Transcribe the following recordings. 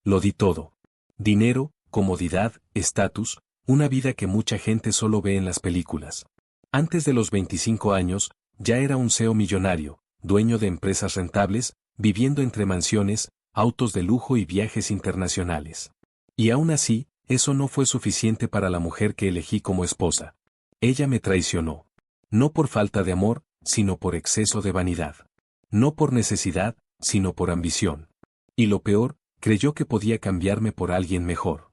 lo di todo. Dinero, comodidad, estatus, una vida que mucha gente solo ve en las películas. Antes de los 25 años, ya era un CEO millonario, dueño de empresas rentables, viviendo entre mansiones, autos de lujo y viajes internacionales. Y aún así, eso no fue suficiente para la mujer que elegí como esposa. Ella me traicionó. No por falta de amor, sino por exceso de vanidad. No por necesidad, sino por ambición. Y lo peor, creyó que podía cambiarme por alguien mejor.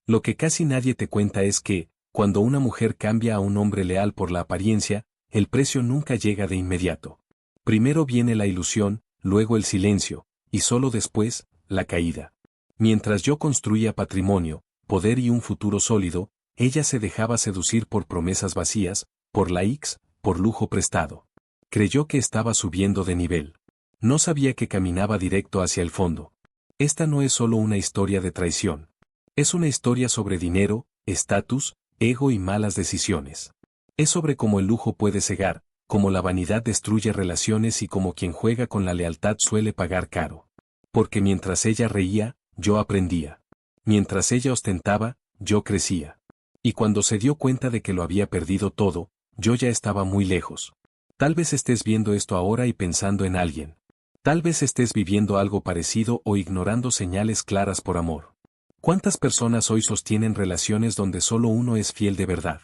Lo que casi nadie te cuenta es que, cuando una mujer cambia a un hombre leal por la apariencia, el precio nunca llega de inmediato. Primero viene la ilusión, luego el silencio, y solo después, la caída. Mientras yo construía patrimonio, poder y un futuro sólido, ella se dejaba seducir por promesas vacías, por likes, por lujo prestado. Creyó que estaba subiendo de nivel. No sabía que caminaba directo hacia el fondo. Esta no es solo una historia de traición. Es una historia sobre dinero, estatus, ego y malas decisiones. Es sobre cómo el lujo puede cegar, cómo la vanidad destruye relaciones y cómo quien juega con la lealtad suele pagar caro. Porque mientras ella reía, yo aprendía. Mientras ella ostentaba, yo crecía. Y cuando se dio cuenta de que lo había perdido todo, yo ya estaba muy lejos. Tal vez estés viendo esto ahora y pensando en alguien. Tal vez estés viviendo algo parecido o ignorando señales claras por amor. ¿Cuántas personas hoy sostienen relaciones donde solo uno es fiel de verdad?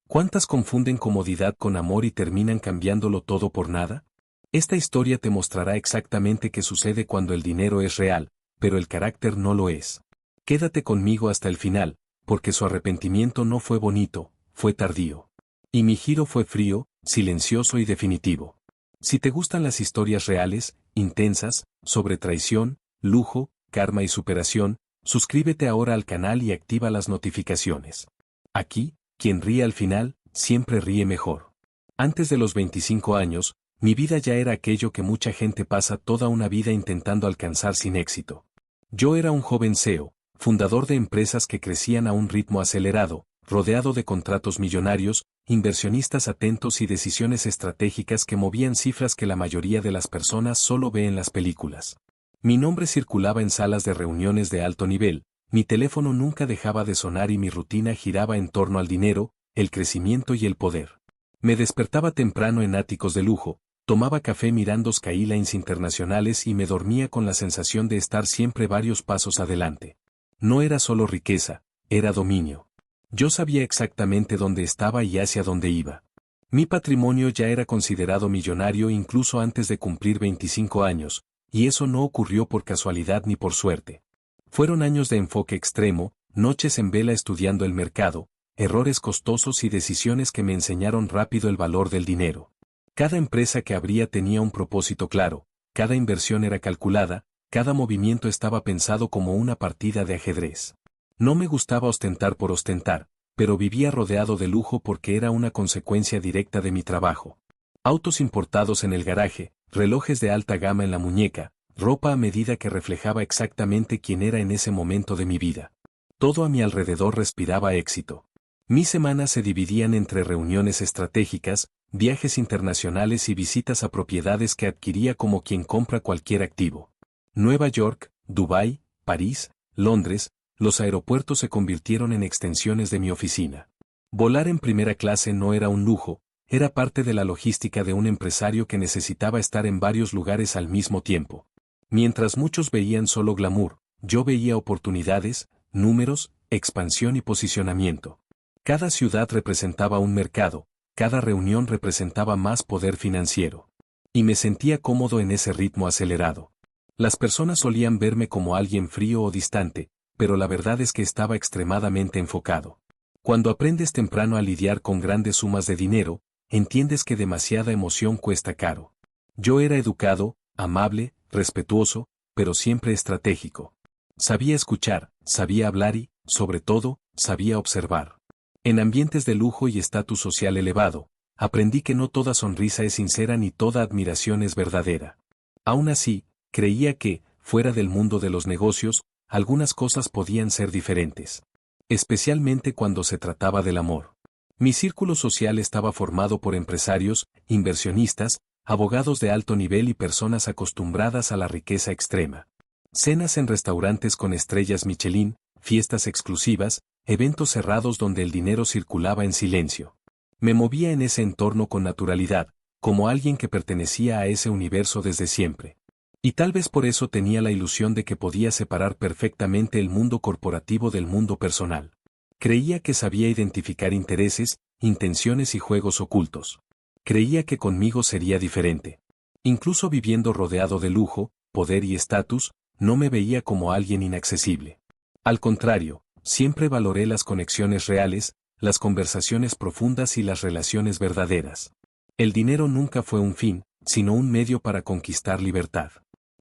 ¿Cuántas confunden comodidad con amor y terminan cambiándolo todo por nada? Esta historia te mostrará exactamente qué sucede cuando el dinero es real, pero el carácter no lo es. Quédate conmigo hasta el final, porque su arrepentimiento no fue bonito, fue tardío. Y mi giro fue frío, silencioso y definitivo. Si te gustan las historias reales, intensas, sobre traición, lujo, karma y superación, suscríbete ahora al canal y activa las notificaciones. Aquí, quien ríe al final, siempre ríe mejor. Antes de los 25 años, mi vida ya era aquello que mucha gente pasa toda una vida intentando alcanzar sin éxito. Yo era un joven CEO, fundador de empresas que crecían a un ritmo acelerado, rodeado de contratos millonarios, inversionistas atentos y decisiones estratégicas que movían cifras que la mayoría de las personas solo ve en las películas. Mi nombre circulaba en salas de reuniones de alto nivel, mi teléfono nunca dejaba de sonar y mi rutina giraba en torno al dinero, el crecimiento y el poder. Me despertaba temprano en áticos de lujo, tomaba café mirando skylines internacionales y me dormía con la sensación de estar siempre varios pasos adelante. No era solo riqueza, era dominio. Yo sabía exactamente dónde estaba y hacia dónde iba. Mi patrimonio ya era considerado millonario incluso antes de cumplir 25 años, y eso no ocurrió por casualidad ni por suerte. Fueron años de enfoque extremo, noches en vela estudiando el mercado, errores costosos y decisiones que me enseñaron rápido el valor del dinero. Cada empresa que abría tenía un propósito claro, cada inversión era calculada, cada movimiento estaba pensado como una partida de ajedrez. No me gustaba ostentar por ostentar, pero vivía rodeado de lujo porque era una consecuencia directa de mi trabajo. Autos importados en el garaje, relojes de alta gama en la muñeca, ropa a medida que reflejaba exactamente quién era en ese momento de mi vida. Todo a mi alrededor respiraba éxito. Mis semanas se dividían entre reuniones estratégicas, viajes internacionales y visitas a propiedades que adquiría como quien compra cualquier activo. Nueva York, Dubái, París, Londres, los aeropuertos se convirtieron en extensiones de mi oficina. Volar en primera clase no era un lujo, era parte de la logística de un empresario que necesitaba estar en varios lugares al mismo tiempo. Mientras muchos veían solo glamour, yo veía oportunidades, números, expansión y posicionamiento. Cada ciudad representaba un mercado, cada reunión representaba más poder financiero. Y me sentía cómodo en ese ritmo acelerado. Las personas solían verme como alguien frío o distante, pero la verdad es que estaba extremadamente enfocado. Cuando aprendes temprano a lidiar con grandes sumas de dinero, entiendes que demasiada emoción cuesta caro. Yo era educado, amable, respetuoso, pero siempre estratégico. Sabía escuchar, sabía hablar y, sobre todo, sabía observar. En ambientes de lujo y estatus social elevado, aprendí que no toda sonrisa es sincera ni toda admiración es verdadera. Aún así, creía que, fuera del mundo de los negocios, algunas cosas podían ser diferentes. Especialmente cuando se trataba del amor. Mi círculo social estaba formado por empresarios, inversionistas, abogados de alto nivel y personas acostumbradas a la riqueza extrema. Cenas en restaurantes con estrellas Michelin, fiestas exclusivas, eventos cerrados donde el dinero circulaba en silencio. Me movía en ese entorno con naturalidad, como alguien que pertenecía a ese universo desde siempre. Y tal vez por eso tenía la ilusión de que podía separar perfectamente el mundo corporativo del mundo personal. Creía que sabía identificar intereses, intenciones y juegos ocultos. Creía que conmigo sería diferente. Incluso viviendo rodeado de lujo, poder y estatus, no me veía como alguien inaccesible. Al contrario, siempre valoré las conexiones reales, las conversaciones profundas y las relaciones verdaderas. El dinero nunca fue un fin, sino un medio para conquistar libertad.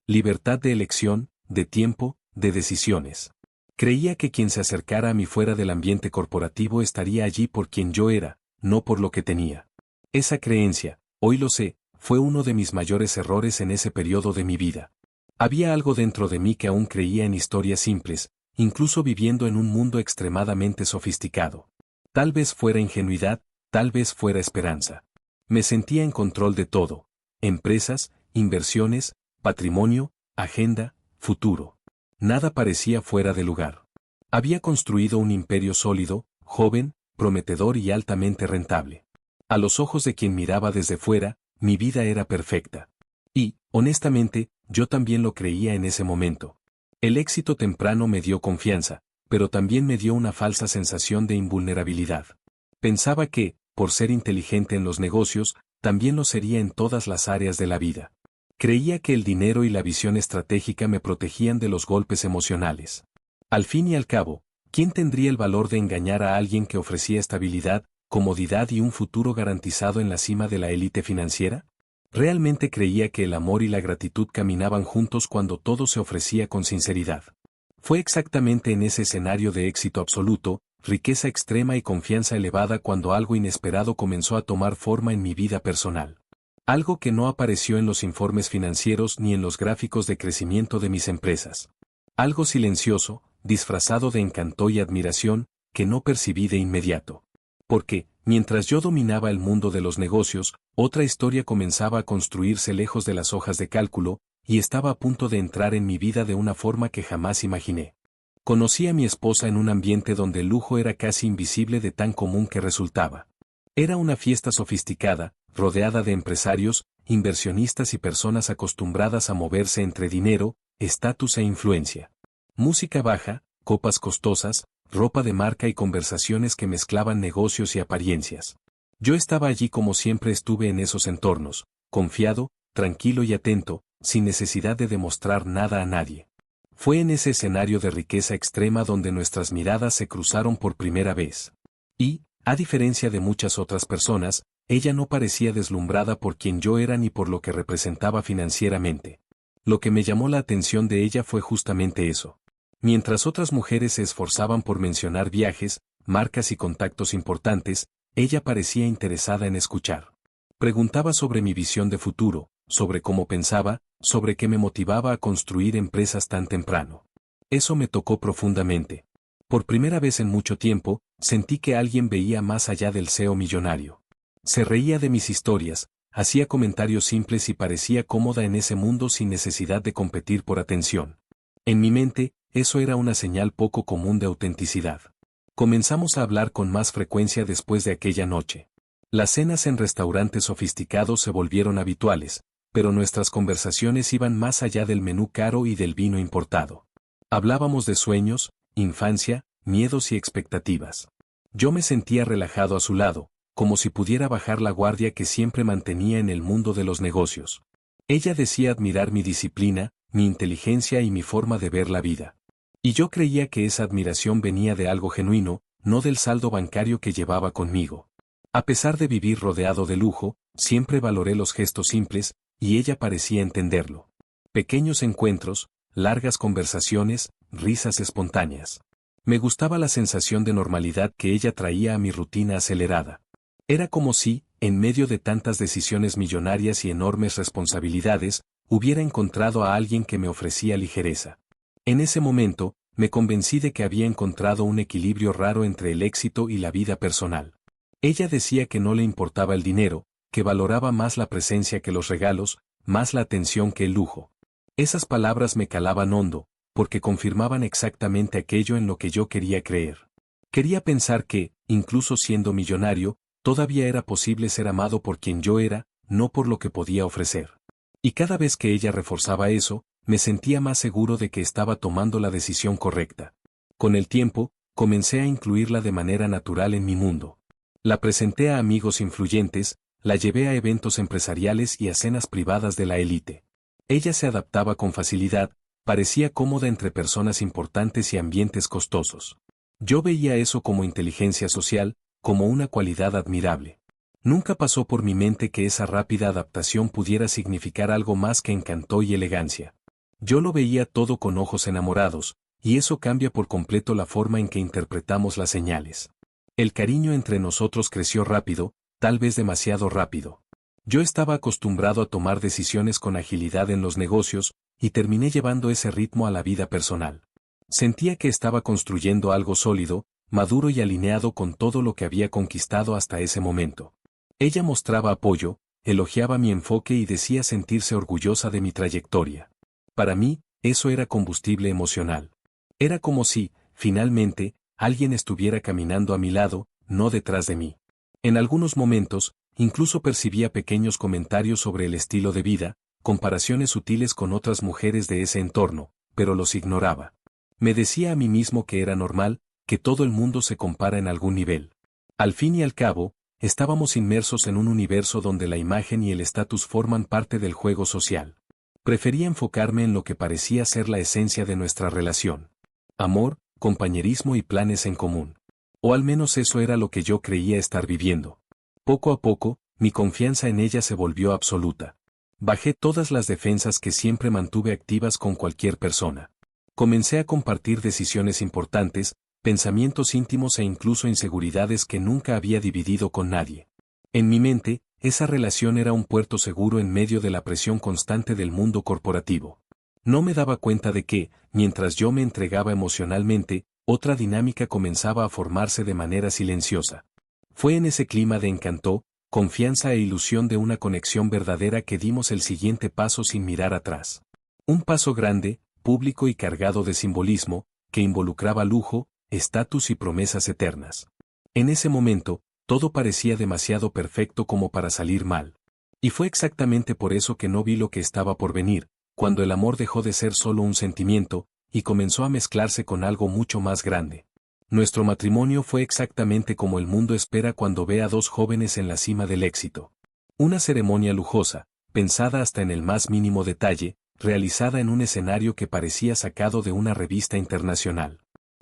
Libertad de elección, de tiempo, de decisiones. Creía que quien se acercara a mí fuera del ambiente corporativo estaría allí por quien yo era, no por lo que tenía. Esa creencia, hoy lo sé, fue uno de mis mayores errores en ese periodo de mi vida. Había algo dentro de mí que aún creía en historias simples, incluso viviendo en un mundo extremadamente sofisticado. Tal vez fuera ingenuidad, tal vez fuera esperanza. Me sentía en control de todo: empresas, inversiones, patrimonio, agenda, futuro. Nada parecía fuera de lugar. Había construido un imperio sólido, joven, prometedor y altamente rentable. A los ojos de quien miraba desde fuera, mi vida era perfecta. Y, honestamente, yo también lo creía en ese momento. El éxito temprano me dio confianza, pero también me dio una falsa sensación de invulnerabilidad. Pensaba que, por ser inteligente en los negocios, también lo sería en todas las áreas de la vida. Creía que el dinero y la visión estratégica me protegían de los golpes emocionales. Al fin y al cabo, ¿quién tendría el valor de engañar a alguien que ofrecía estabilidad, comodidad y un futuro garantizado en la cima de la élite financiera? Realmente creía que el amor y la gratitud caminaban juntos cuando todo se ofrecía con sinceridad. Fue exactamente en ese escenario de éxito absoluto, riqueza extrema y confianza elevada cuando algo inesperado comenzó a tomar forma en mi vida personal. Algo que no apareció en los informes financieros ni en los gráficos de crecimiento de mis empresas. Algo silencioso, disfrazado de encanto y admiración, que no percibí de inmediato. Porque, mientras yo dominaba el mundo de los negocios, otra historia comenzaba a construirse lejos de las hojas de cálculo, y estaba a punto de entrar en mi vida de una forma que jamás imaginé. Conocí a mi esposa en un ambiente donde el lujo era casi invisible de tan común que resultaba. Era una fiesta sofisticada, rodeada de empresarios, inversionistas y personas acostumbradas a moverse entre dinero, estatus e influencia. Música baja, copas costosas, ropa de marca y conversaciones que mezclaban negocios y apariencias. Yo estaba allí como siempre estuve en esos entornos, confiado, tranquilo y atento, sin necesidad de demostrar nada a nadie. Fue en ese escenario de riqueza extrema donde nuestras miradas se cruzaron por primera vez. Y, a diferencia de muchas otras personas, ella no parecía deslumbrada por quien yo era ni por lo que representaba financieramente. Lo que me llamó la atención de ella fue justamente eso. Mientras otras mujeres se esforzaban por mencionar viajes, marcas y contactos importantes, ella parecía interesada en escuchar. Preguntaba sobre mi visión de futuro, sobre cómo pensaba, sobre qué me motivaba a construir empresas tan temprano. Eso me tocó profundamente. Por primera vez en mucho tiempo, sentí que alguien veía más allá del CEO millonario. Se reía de mis historias, hacía comentarios simples y parecía cómoda en ese mundo sin necesidad de competir por atención. En mi mente, eso era una señal poco común de autenticidad. Comenzamos a hablar con más frecuencia después de aquella noche. Las cenas en restaurantes sofisticados se volvieron habituales, pero nuestras conversaciones iban más allá del menú caro y del vino importado. Hablábamos de sueños, infancia, miedos y expectativas. Yo me sentía relajado a su lado, como si pudiera bajar la guardia que siempre mantenía en el mundo de los negocios. Ella decía admirar mi disciplina, mi inteligencia y mi forma de ver la vida. Y yo creía que esa admiración venía de algo genuino, no del saldo bancario que llevaba conmigo. A pesar de vivir rodeado de lujo, siempre valoré los gestos simples, y ella parecía entenderlo. Pequeños encuentros, largas conversaciones, risas espontáneas. Me gustaba la sensación de normalidad que ella traía a mi rutina acelerada. Era como si, en medio de tantas decisiones millonarias y enormes responsabilidades, hubiera encontrado a alguien que me ofrecía ligereza. En ese momento, me convencí de que había encontrado un equilibrio raro entre el éxito y la vida personal. Ella decía que no le importaba el dinero, que valoraba más la presencia que los regalos, más la atención que el lujo. Esas palabras me calaban hondo, porque confirmaban exactamente aquello en lo que yo quería creer. Quería pensar que, incluso siendo millonario, todavía era posible ser amado por quien yo era, no por lo que podía ofrecer. Y cada vez que ella reforzaba eso, me sentía más seguro de que estaba tomando la decisión correcta. Con el tiempo, comencé a incluirla de manera natural en mi mundo. La presenté a amigos influyentes, la llevé a eventos empresariales y a cenas privadas de la élite. Ella se adaptaba con facilidad, parecía cómoda entre personas importantes y ambientes costosos. Yo veía eso como inteligencia social, como una cualidad admirable. Nunca pasó por mi mente que esa rápida adaptación pudiera significar algo más que encanto y elegancia. Yo lo veía todo con ojos enamorados, y eso cambia por completo la forma en que interpretamos las señales. El cariño entre nosotros creció rápido, tal vez demasiado rápido. Yo estaba acostumbrado a tomar decisiones con agilidad en los negocios, y terminé llevando ese ritmo a la vida personal. Sentía que estaba construyendo algo sólido, maduro y alineado con todo lo que había conquistado hasta ese momento. Ella mostraba apoyo, elogiaba mi enfoque y decía sentirse orgullosa de mi trayectoria. Para mí, eso era combustible emocional. Era como si, finalmente, alguien estuviera caminando a mi lado, no detrás de mí. En algunos momentos, incluso percibía pequeños comentarios sobre el estilo de vida, comparaciones sutiles con otras mujeres de ese entorno, pero los ignoraba. Me decía a mí mismo que era normal, que todo el mundo se compara en algún nivel. Al fin y al cabo, estábamos inmersos en un universo donde la imagen y el estatus forman parte del juego social. Prefería enfocarme en lo que parecía ser la esencia de nuestra relación. Amor, compañerismo y planes en común. O al menos eso era lo que yo creía estar viviendo. Poco a poco, mi confianza en ella se volvió absoluta. Bajé todas las defensas que siempre mantuve activas con cualquier persona. Comencé a compartir decisiones importantes, pensamientos íntimos e incluso inseguridades que nunca había dividido con nadie. En mi mente, esa relación era un puerto seguro en medio de la presión constante del mundo corporativo. No me daba cuenta de que, mientras yo me entregaba emocionalmente, otra dinámica comenzaba a formarse de manera silenciosa. Fue en ese clima de encanto, confianza e ilusión de una conexión verdadera que dimos el siguiente paso sin mirar atrás. Un paso grande, público y cargado de simbolismo, que involucraba lujo, estatus y promesas eternas. En ese momento, todo parecía demasiado perfecto como para salir mal. Y fue exactamente por eso que no vi lo que estaba por venir, cuando el amor dejó de ser solo un sentimiento, y comenzó a mezclarse con algo mucho más grande. Nuestro matrimonio fue exactamente como el mundo espera cuando ve a dos jóvenes en la cima del éxito. Una ceremonia lujosa, pensada hasta en el más mínimo detalle, realizada en un escenario que parecía sacado de una revista internacional.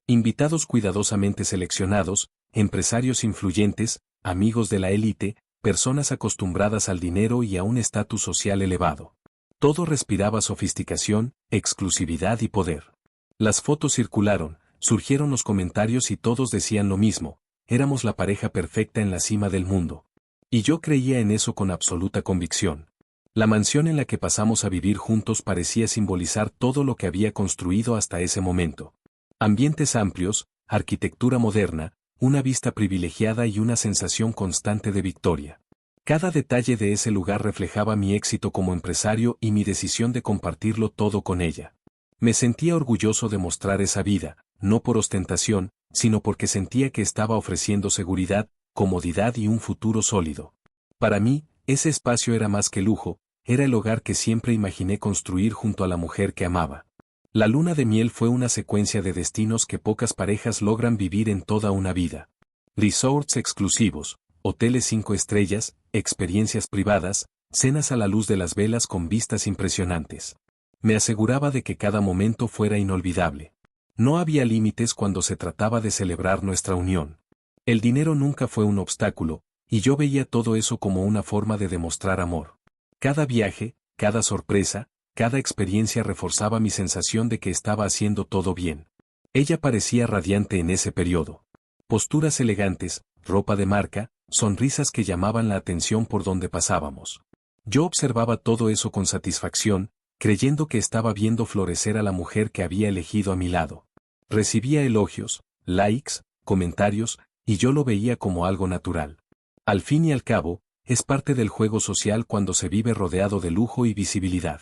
Invitados cuidadosamente seleccionados, empresarios influyentes, amigos de la élite, personas acostumbradas al dinero y a un estatus social elevado. Todo respiraba sofisticación, exclusividad y poder. Las fotos circularon, surgieron los comentarios y todos decían lo mismo: éramos la pareja perfecta en la cima del mundo. Y yo creía en eso con absoluta convicción. La mansión en la que pasamos a vivir juntos parecía simbolizar todo lo que había construido hasta ese momento. Ambientes amplios, arquitectura moderna, una vista privilegiada y una sensación constante de victoria. Cada detalle de ese lugar reflejaba mi éxito como empresario y mi decisión de compartirlo todo con ella. Me sentía orgulloso de mostrar esa vida, no por ostentación, sino porque sentía que estaba ofreciendo seguridad, comodidad y un futuro sólido. Para mí, ese espacio era más que lujo, era el hogar que siempre imaginé construir junto a la mujer que amaba. La luna de miel fue una secuencia de destinos que pocas parejas logran vivir en toda una vida. Resorts exclusivos, hoteles 5 estrellas, experiencias privadas, cenas a la luz de las velas con vistas impresionantes. Me aseguraba de que cada momento fuera inolvidable. No había límites cuando se trataba de celebrar nuestra unión. El dinero nunca fue un obstáculo, y yo veía todo eso como una forma de demostrar amor. Cada viaje, cada sorpresa, cada experiencia reforzaba mi sensación de que estaba haciendo todo bien. Ella parecía radiante en ese periodo. Posturas elegantes, ropa de marca, sonrisas que llamaban la atención por donde pasábamos. Yo observaba todo eso con satisfacción, creyendo que estaba viendo florecer a la mujer que había elegido a mi lado. Recibía elogios, likes, comentarios, y yo lo veía como algo natural. Al fin y al cabo, es parte del juego social cuando se vive rodeado de lujo y visibilidad.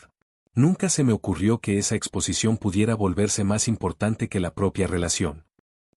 Nunca se me ocurrió que esa exposición pudiera volverse más importante que la propia relación.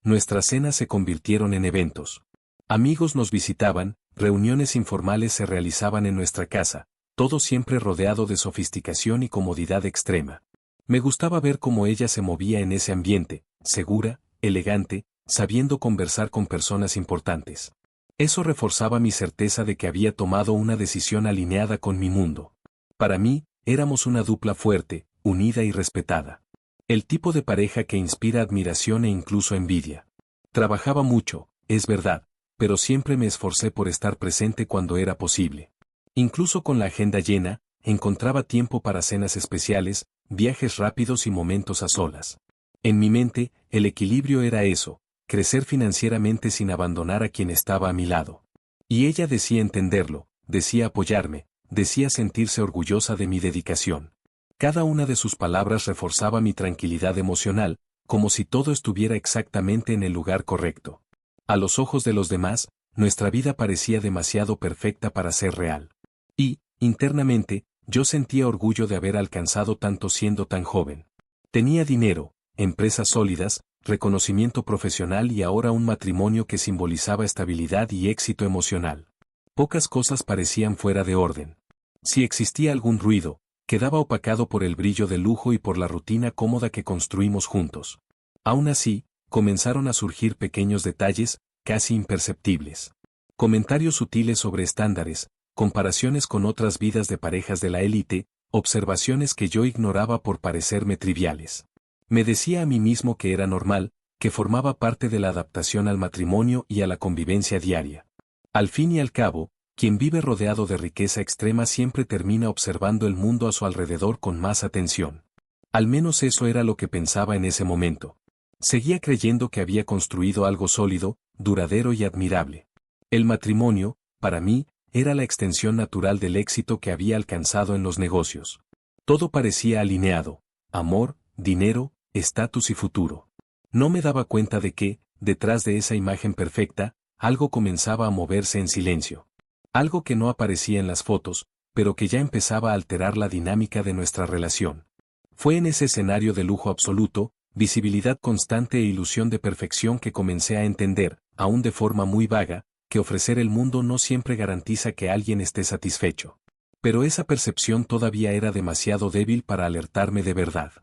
Nuestras cenas se convirtieron en eventos. Amigos nos visitaban, reuniones informales se realizaban en nuestra casa, todo siempre rodeado de sofisticación y comodidad extrema. Me gustaba ver cómo ella se movía en ese ambiente, segura, elegante, sabiendo conversar con personas importantes. Eso reforzaba mi certeza de que había tomado una decisión alineada con mi mundo. Para mí, éramos una dupla fuerte, unida y respetada. El tipo de pareja que inspira admiración e incluso envidia. Trabajaba mucho, es verdad, pero siempre me esforcé por estar presente cuando era posible. Incluso con la agenda llena, encontraba tiempo para cenas especiales, viajes rápidos y momentos a solas. En mi mente, el equilibrio era eso, crecer financieramente sin abandonar a quien estaba a mi lado. Y ella decía entenderlo, decía apoyarme, decía sentirse orgullosa de mi dedicación. Cada una de sus palabras reforzaba mi tranquilidad emocional, como si todo estuviera exactamente en el lugar correcto. A los ojos de los demás, nuestra vida parecía demasiado perfecta para ser real. Y, internamente, yo sentía orgullo de haber alcanzado tanto siendo tan joven. Tenía dinero, empresas sólidas, reconocimiento profesional y ahora un matrimonio que simbolizaba estabilidad y éxito emocional. Pocas cosas parecían fuera de orden. Si existía algún ruido, quedaba opacado por el brillo del lujo y por la rutina cómoda que construimos juntos. Aún así, comenzaron a surgir pequeños detalles, casi imperceptibles. Comentarios sutiles sobre estándares, comparaciones con otras vidas de parejas de la élite, observaciones que yo ignoraba por parecerme triviales. Me decía a mí mismo que era normal, que formaba parte de la adaptación al matrimonio y a la convivencia diaria. Al fin y al cabo, quien vive rodeado de riqueza extrema siempre termina observando el mundo a su alrededor con más atención. Al menos eso era lo que pensaba en ese momento. Seguía creyendo que había construido algo sólido, duradero y admirable. El matrimonio, para mí, era la extensión natural del éxito que había alcanzado en los negocios. Todo parecía alineado: amor, dinero, estatus y futuro. No me daba cuenta de que, detrás de esa imagen perfecta, algo comenzaba a moverse en silencio. Algo que no aparecía en las fotos, pero que ya empezaba a alterar la dinámica de nuestra relación. Fue en ese escenario de lujo absoluto, visibilidad constante e ilusión de perfección que comencé a entender, aún de forma muy vaga, que ofrecer el mundo no siempre garantiza que alguien esté satisfecho. Pero esa percepción todavía era demasiado débil para alertarme de verdad.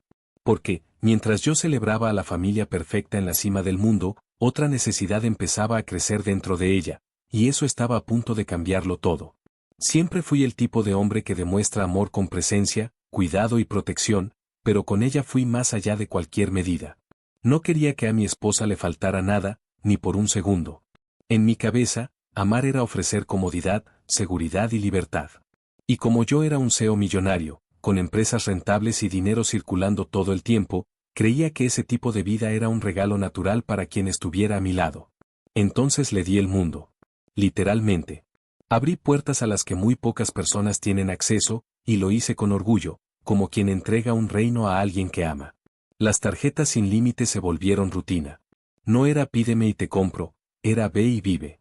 Porque, mientras yo celebraba a la familia perfecta en la cima del mundo, otra necesidad empezaba a crecer dentro de ella, y eso estaba a punto de cambiarlo todo. Siempre fui el tipo de hombre que demuestra amor con presencia, cuidado y protección, pero con ella fui más allá de cualquier medida. No quería que a mi esposa le faltara nada, ni por un segundo. En mi cabeza, amar era ofrecer comodidad, seguridad y libertad. Y como yo era un CEO millonario, con empresas rentables y dinero circulando todo el tiempo, creía que ese tipo de vida era un regalo natural para quien estuviera a mi lado. Entonces le di el mundo. Literalmente. Abrí puertas a las que muy pocas personas tienen acceso, y lo hice con orgullo, como quien entrega un reino a alguien que ama. Las tarjetas sin límite se volvieron rutina. No era pídeme y te compro, era ve y vive.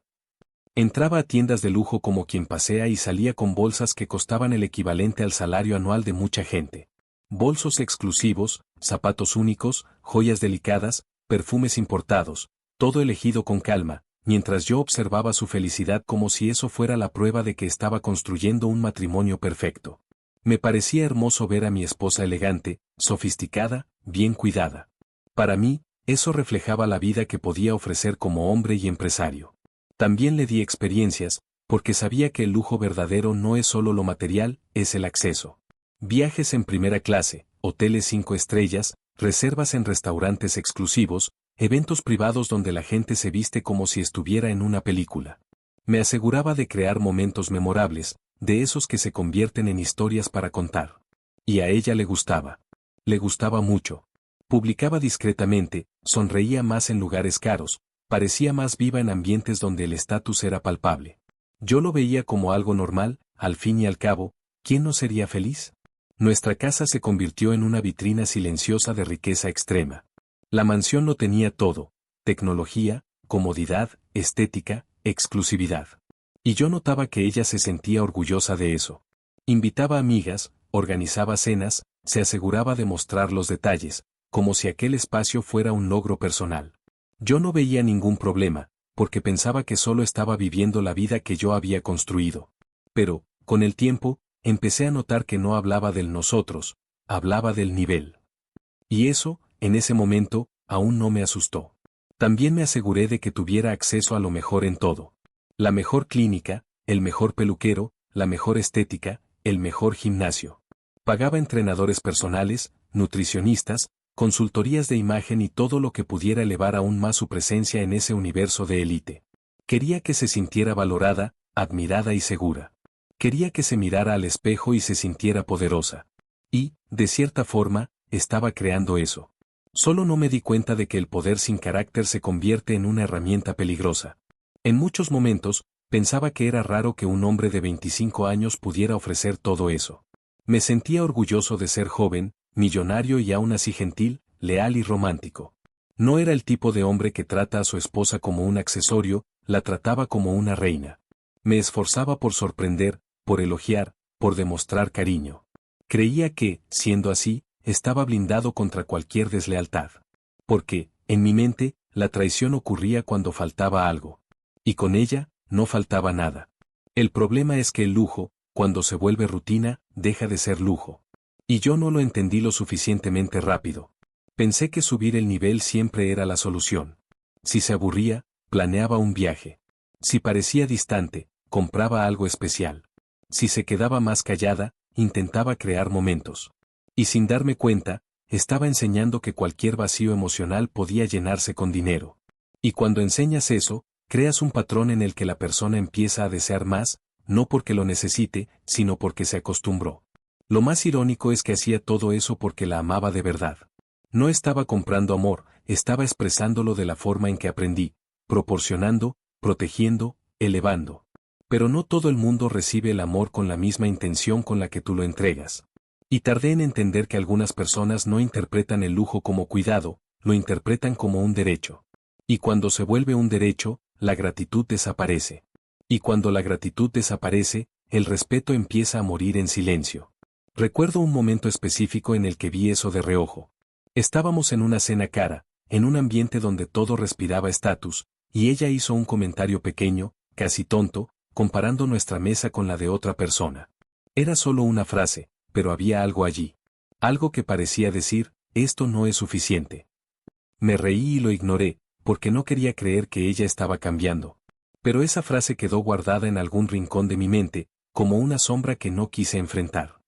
Entraba a tiendas de lujo como quien pasea y salía con bolsas que costaban el equivalente al salario anual de mucha gente. Bolsos exclusivos, zapatos únicos, joyas delicadas, perfumes importados, todo elegido con calma, mientras yo observaba su felicidad como si eso fuera la prueba de que estaba construyendo un matrimonio perfecto. Me parecía hermoso ver a mi esposa elegante, sofisticada, bien cuidada. Para mí, eso reflejaba la vida que podía ofrecer como hombre y empresario. También le di experiencias, porque sabía que el lujo verdadero no es solo lo material, es el acceso. Viajes en primera clase, hoteles 5 estrellas, reservas en restaurantes exclusivos, eventos privados donde la gente se viste como si estuviera en una película. Me aseguraba de crear momentos memorables, de esos que se convierten en historias para contar. Y a ella le gustaba. Le gustaba mucho. Publicaba discretamente, sonreía más en lugares caros, parecía más viva en ambientes donde el estatus era palpable. Yo lo veía como algo normal, al fin y al cabo, ¿quién no sería feliz? Nuestra casa se convirtió en una vitrina silenciosa de riqueza extrema. La mansión lo tenía todo: tecnología, comodidad, estética, exclusividad. Y yo notaba que ella se sentía orgullosa de eso. Invitaba amigas, organizaba cenas, Se aseguraba de mostrar los detalles, como si aquel espacio fuera un logro personal. Yo no veía ningún problema, porque pensaba que solo estaba viviendo la vida que yo había construido. Pero, con el tiempo, empecé a notar que no hablaba del nosotros, hablaba del nivel. Y eso, en ese momento, aún no me asustó. También me aseguré de que tuviera acceso a lo mejor en todo. La mejor clínica, el mejor peluquero, la mejor estética, el mejor gimnasio. Pagaba entrenadores personales, nutricionistas, consultorías de imagen y todo lo que pudiera elevar aún más su presencia en ese universo de élite. Quería que se sintiera valorada, admirada y segura. Quería que se mirara al espejo y se sintiera poderosa. Y, de cierta forma, estaba creando eso. Solo no me di cuenta de que el poder sin carácter se convierte en una herramienta peligrosa. En muchos momentos, pensaba que era raro que un hombre de 25 años pudiera ofrecer todo eso. Me sentía orgulloso de ser joven, millonario y aún así gentil, leal y romántico. No era el tipo de hombre que trata a su esposa como un accesorio, la trataba como una reina. Me esforzaba por sorprender, por elogiar, por demostrar cariño. Creía que, siendo así, estaba blindado contra cualquier deslealtad. Porque, en mi mente, la traición ocurría cuando faltaba algo. Y con ella, no faltaba nada. El problema es que el lujo, cuando se vuelve rutina, deja de ser lujo. Y yo no lo entendí lo suficientemente rápido. Pensé que subir el nivel siempre era la solución. Si se aburría, planeaba un viaje. Si parecía distante, compraba algo especial. Si se quedaba más callada, intentaba crear momentos. Y sin darme cuenta, estaba enseñando que cualquier vacío emocional podía llenarse con dinero. Y cuando enseñas eso, creas un patrón en el que la persona empieza a desear más, no porque lo necesite, sino porque se acostumbró. Lo más irónico es que hacía todo eso porque la amaba de verdad. No estaba comprando amor, estaba expresándolo de la forma en que aprendí, proporcionando, protegiendo, elevando. Pero no todo el mundo recibe el amor con la misma intención con la que tú lo entregas. Y tardé en entender que algunas personas no interpretan el lujo como cuidado, lo interpretan como un derecho. Y cuando se vuelve un derecho, la gratitud desaparece. Y cuando la gratitud desaparece, el respeto empieza a morir en silencio. Recuerdo un momento específico en el que vi eso de reojo. Estábamos en una cena cara, en un ambiente donde todo respiraba estatus, y ella hizo un comentario pequeño, casi tonto, comparando nuestra mesa con la de otra persona. Era solo una frase, pero había algo allí. Algo que parecía decir, esto no es suficiente. Me reí y lo ignoré, porque no quería creer que ella estaba cambiando. Pero esa frase quedó guardada en algún rincón de mi mente, como una sombra que no quise enfrentar.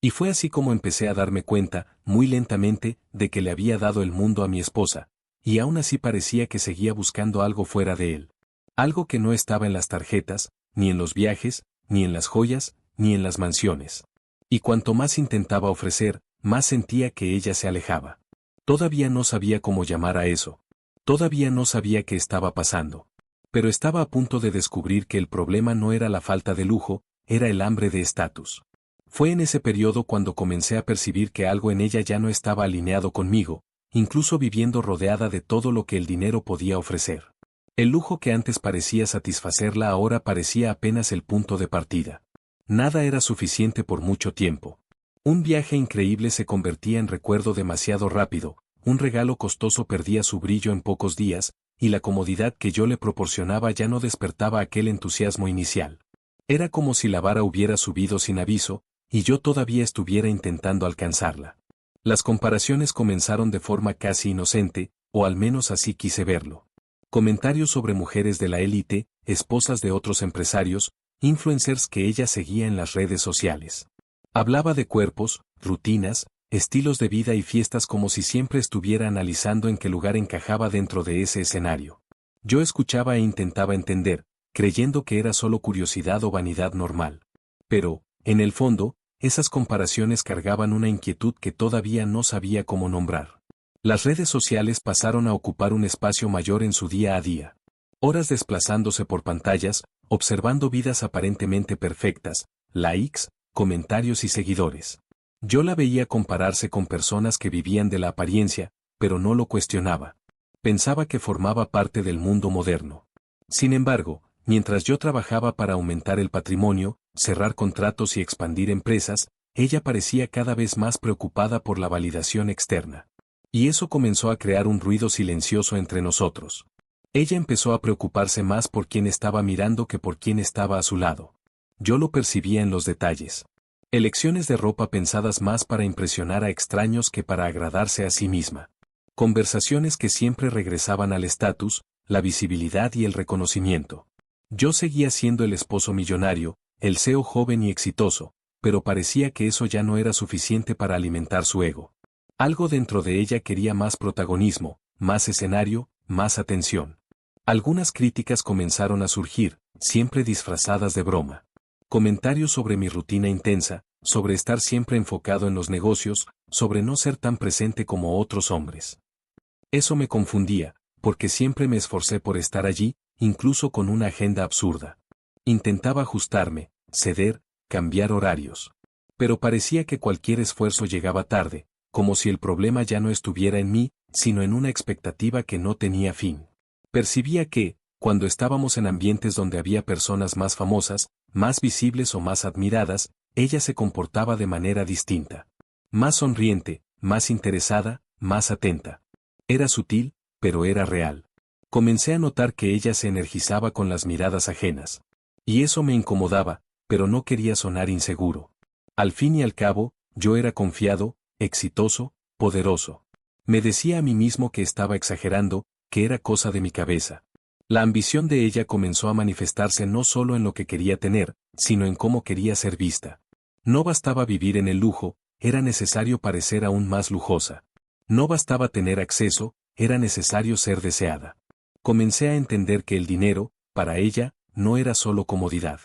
Y fue así como empecé a darme cuenta, muy lentamente, de que le había dado el mundo a mi esposa, y aún así parecía que seguía buscando algo fuera de él. Algo que no estaba en las tarjetas, ni en los viajes, ni en las joyas, ni en las mansiones. Y cuanto más intentaba ofrecer, más sentía que ella se alejaba. Todavía no sabía cómo llamar a eso. Todavía no sabía qué estaba pasando. Pero estaba a punto de descubrir que el problema no era la falta de lujo, era el hambre de estatus. Fue en ese periodo cuando comencé a percibir que algo en ella ya no estaba alineado conmigo, incluso viviendo rodeada de todo lo que el dinero podía ofrecer. El lujo que antes parecía satisfacerla ahora parecía apenas el punto de partida. Nada era suficiente por mucho tiempo. Un viaje increíble se convertía en recuerdo demasiado rápido, un regalo costoso perdía su brillo en pocos días, y la comodidad que yo le proporcionaba ya no despertaba aquel entusiasmo inicial. Era como si la vara hubiera subido sin aviso, y yo todavía estuviera intentando alcanzarla. Las comparaciones comenzaron de forma casi inocente, o al menos así quise verlo. Comentarios sobre mujeres de la élite, esposas de otros empresarios, influencers que ella seguía en las redes sociales. Hablaba de cuerpos, rutinas, estilos de vida y fiestas como si siempre estuviera analizando en qué lugar encajaba dentro de ese escenario. Yo escuchaba e intentaba entender, creyendo que era solo curiosidad o vanidad normal. Pero, en el fondo, esas comparaciones cargaban una inquietud que todavía no sabía cómo nombrar. Las redes sociales pasaron a ocupar un espacio mayor en su día a día. Horas desplazándose por pantallas, observando vidas aparentemente perfectas, likes, comentarios y seguidores. Yo la veía compararse con personas que vivían de la apariencia, pero no lo cuestionaba. Pensaba que formaba parte del mundo moderno. Sin embargo, mientras yo trabajaba para aumentar el patrimonio, cerrar contratos y expandir empresas, ella parecía cada vez más preocupada por la validación externa. Y eso comenzó a crear un ruido silencioso entre nosotros. Ella empezó a preocuparse más por quién estaba mirando que por quién estaba a su lado. Yo lo percibía en los detalles. Elecciones de ropa pensadas más para impresionar a extraños que para agradarse a sí misma. Conversaciones que siempre regresaban al estatus, la visibilidad y el reconocimiento. Yo seguía siendo el esposo millonario, el CEO joven y exitoso, pero parecía que eso ya no era suficiente para alimentar su ego. Algo dentro de ella quería más protagonismo, más escenario, más atención. Algunas críticas comenzaron a surgir, siempre disfrazadas de broma. Comentarios sobre mi rutina intensa, sobre estar siempre enfocado en los negocios, sobre no ser tan presente como otros hombres. Eso me confundía, porque siempre me esforcé por estar allí, incluso con una agenda absurda. Intentaba ajustarme, ceder, cambiar horarios. Pero parecía que cualquier esfuerzo llegaba tarde, como si el problema ya no estuviera en mí, sino en una expectativa que no tenía fin. Percibía que, cuando estábamos en ambientes donde había personas más famosas, más visibles o más admiradas, ella se comportaba de manera distinta. Más sonriente, más interesada, más atenta. Era sutil, pero era real. Comencé a notar que ella se energizaba con las miradas ajenas. Y eso me incomodaba, pero no quería sonar inseguro. Al fin y al cabo, yo era confiado, exitoso, poderoso. Me decía a mí mismo que estaba exagerando, que era cosa de mi cabeza. La ambición de ella comenzó a manifestarse no solo en lo que quería tener, sino en cómo quería ser vista. No bastaba vivir en el lujo, era necesario parecer aún más lujosa. No bastaba tener acceso, era necesario ser deseada. Comencé a entender que el dinero, para ella, no era solo comodidad.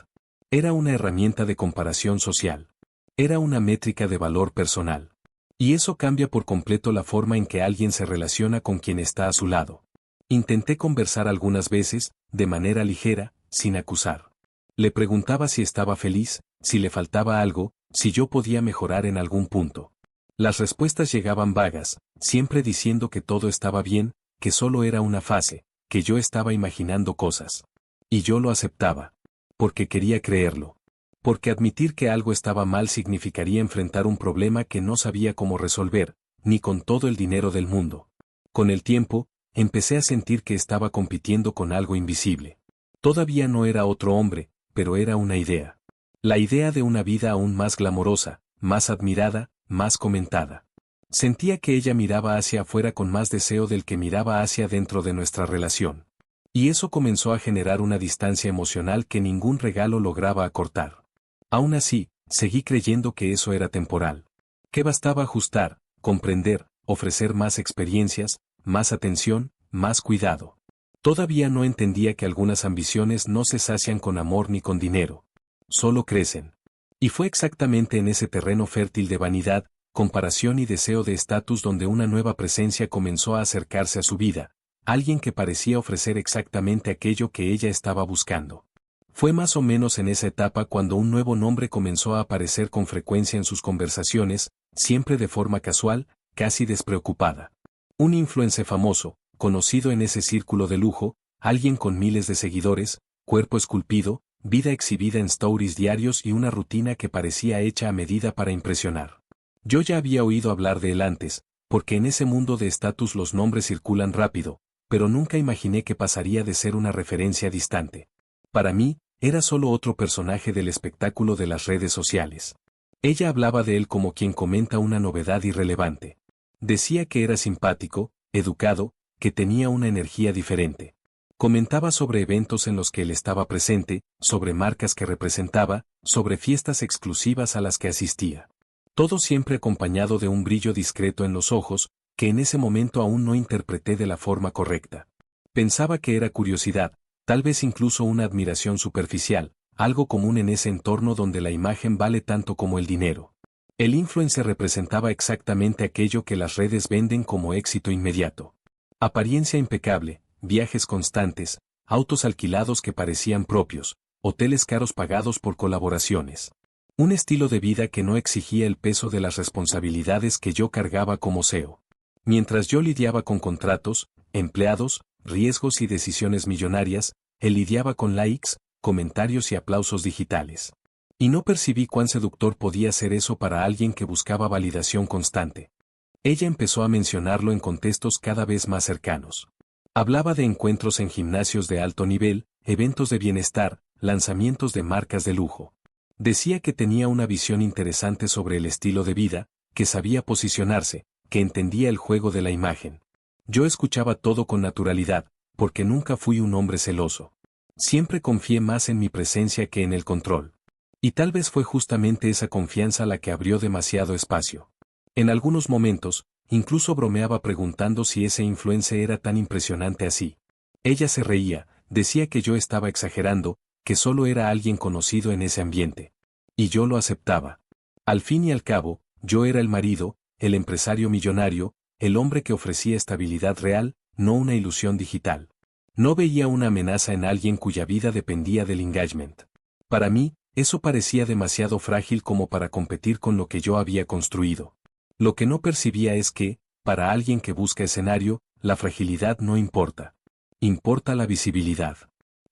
Era una herramienta de comparación social. Era una métrica de valor personal. Y eso cambia por completo la forma en que alguien se relaciona con quien está a su lado. Intenté conversar algunas veces, de manera ligera, sin acusar. Le preguntaba si estaba feliz, si le faltaba algo, si yo podía mejorar en algún punto. Las respuestas llegaban vagas, siempre diciendo que todo estaba bien, que solo era una fase, que yo estaba imaginando cosas. Y yo lo aceptaba. Porque quería creerlo. Porque admitir que algo estaba mal significaría enfrentar un problema que no sabía cómo resolver, ni con todo el dinero del mundo. Con el tiempo, empecé a sentir que estaba compitiendo con algo invisible. Todavía no era otro hombre, pero era una idea. La idea de una vida aún más glamorosa, más admirada, más comentada. Sentía que ella miraba hacia afuera con más deseo del que miraba hacia dentro de nuestra relación. Y eso comenzó a generar una distancia emocional que ningún regalo lograba acortar. Aún así, seguí creyendo que eso era temporal. Que bastaba ajustar, comprender, ofrecer más experiencias, más atención, más cuidado. Todavía no entendía que algunas ambiciones no se sacian con amor ni con dinero. Solo crecen. Y fue exactamente en ese terreno fértil de vanidad, comparación y deseo de estatus donde una nueva presencia comenzó a acercarse a su vida, alguien que parecía ofrecer exactamente aquello que ella estaba buscando. Fue más o menos en esa etapa cuando un nuevo nombre comenzó a aparecer con frecuencia en sus conversaciones, siempre de forma casual, casi despreocupada. Un influencer famoso, conocido en ese círculo de lujo, alguien con miles de seguidores, cuerpo esculpido, vida exhibida en stories diarios y una rutina que parecía hecha a medida para impresionar. Yo ya había oído hablar de él antes, porque en ese mundo de estatus los nombres circulan rápido, pero nunca imaginé que pasaría de ser una referencia distante. Para mí, era solo otro personaje del espectáculo de las redes sociales. Ella hablaba de él como quien comenta una novedad irrelevante. Decía que era simpático, educado, que tenía una energía diferente. Comentaba sobre eventos en los que él estaba presente, sobre marcas que representaba, sobre fiestas exclusivas a las que asistía. Todo siempre acompañado de un brillo discreto en los ojos, que en ese momento aún no interpreté de la forma correcta. Pensaba que era curiosidad, tal vez incluso una admiración superficial, algo común en ese entorno donde la imagen vale tanto como el dinero. El influencer representaba exactamente aquello que las redes venden como éxito inmediato. Apariencia impecable, viajes constantes, autos alquilados que parecían propios, hoteles caros pagados por colaboraciones. Un estilo de vida que no exigía el peso de las responsabilidades que yo cargaba como CEO. Mientras yo lidiaba con contratos, empleados, riesgos y decisiones millonarias, él lidiaba con likes, comentarios y aplausos digitales. Y no percibí cuán seductor podía ser eso para alguien que buscaba validación constante. Ella empezó a mencionarlo en contextos cada vez más cercanos. Hablaba de encuentros en gimnasios de alto nivel, eventos de bienestar, lanzamientos de marcas de lujo. Decía que tenía una visión interesante sobre el estilo de vida, que sabía posicionarse, que entendía el juego de la imagen. Yo escuchaba todo con naturalidad, porque nunca fui un hombre celoso. Siempre confié más en mi presencia que en el control. Y tal vez fue justamente esa confianza la que abrió demasiado espacio. En algunos momentos, incluso bromeaba preguntando si ese influencer era tan impresionante así. Ella se reía, decía que yo estaba exagerando, que solo era alguien conocido en ese ambiente. Y yo lo aceptaba. Al fin y al cabo, yo era el marido, el empresario millonario, el hombre que ofrecía estabilidad real, no una ilusión digital. No veía una amenaza en alguien cuya vida dependía del engagement. Para mí, eso parecía demasiado frágil como para competir con lo que yo había construido. Lo que no percibía es que, para alguien que busca escenario, la fragilidad no importa. Importa la visibilidad.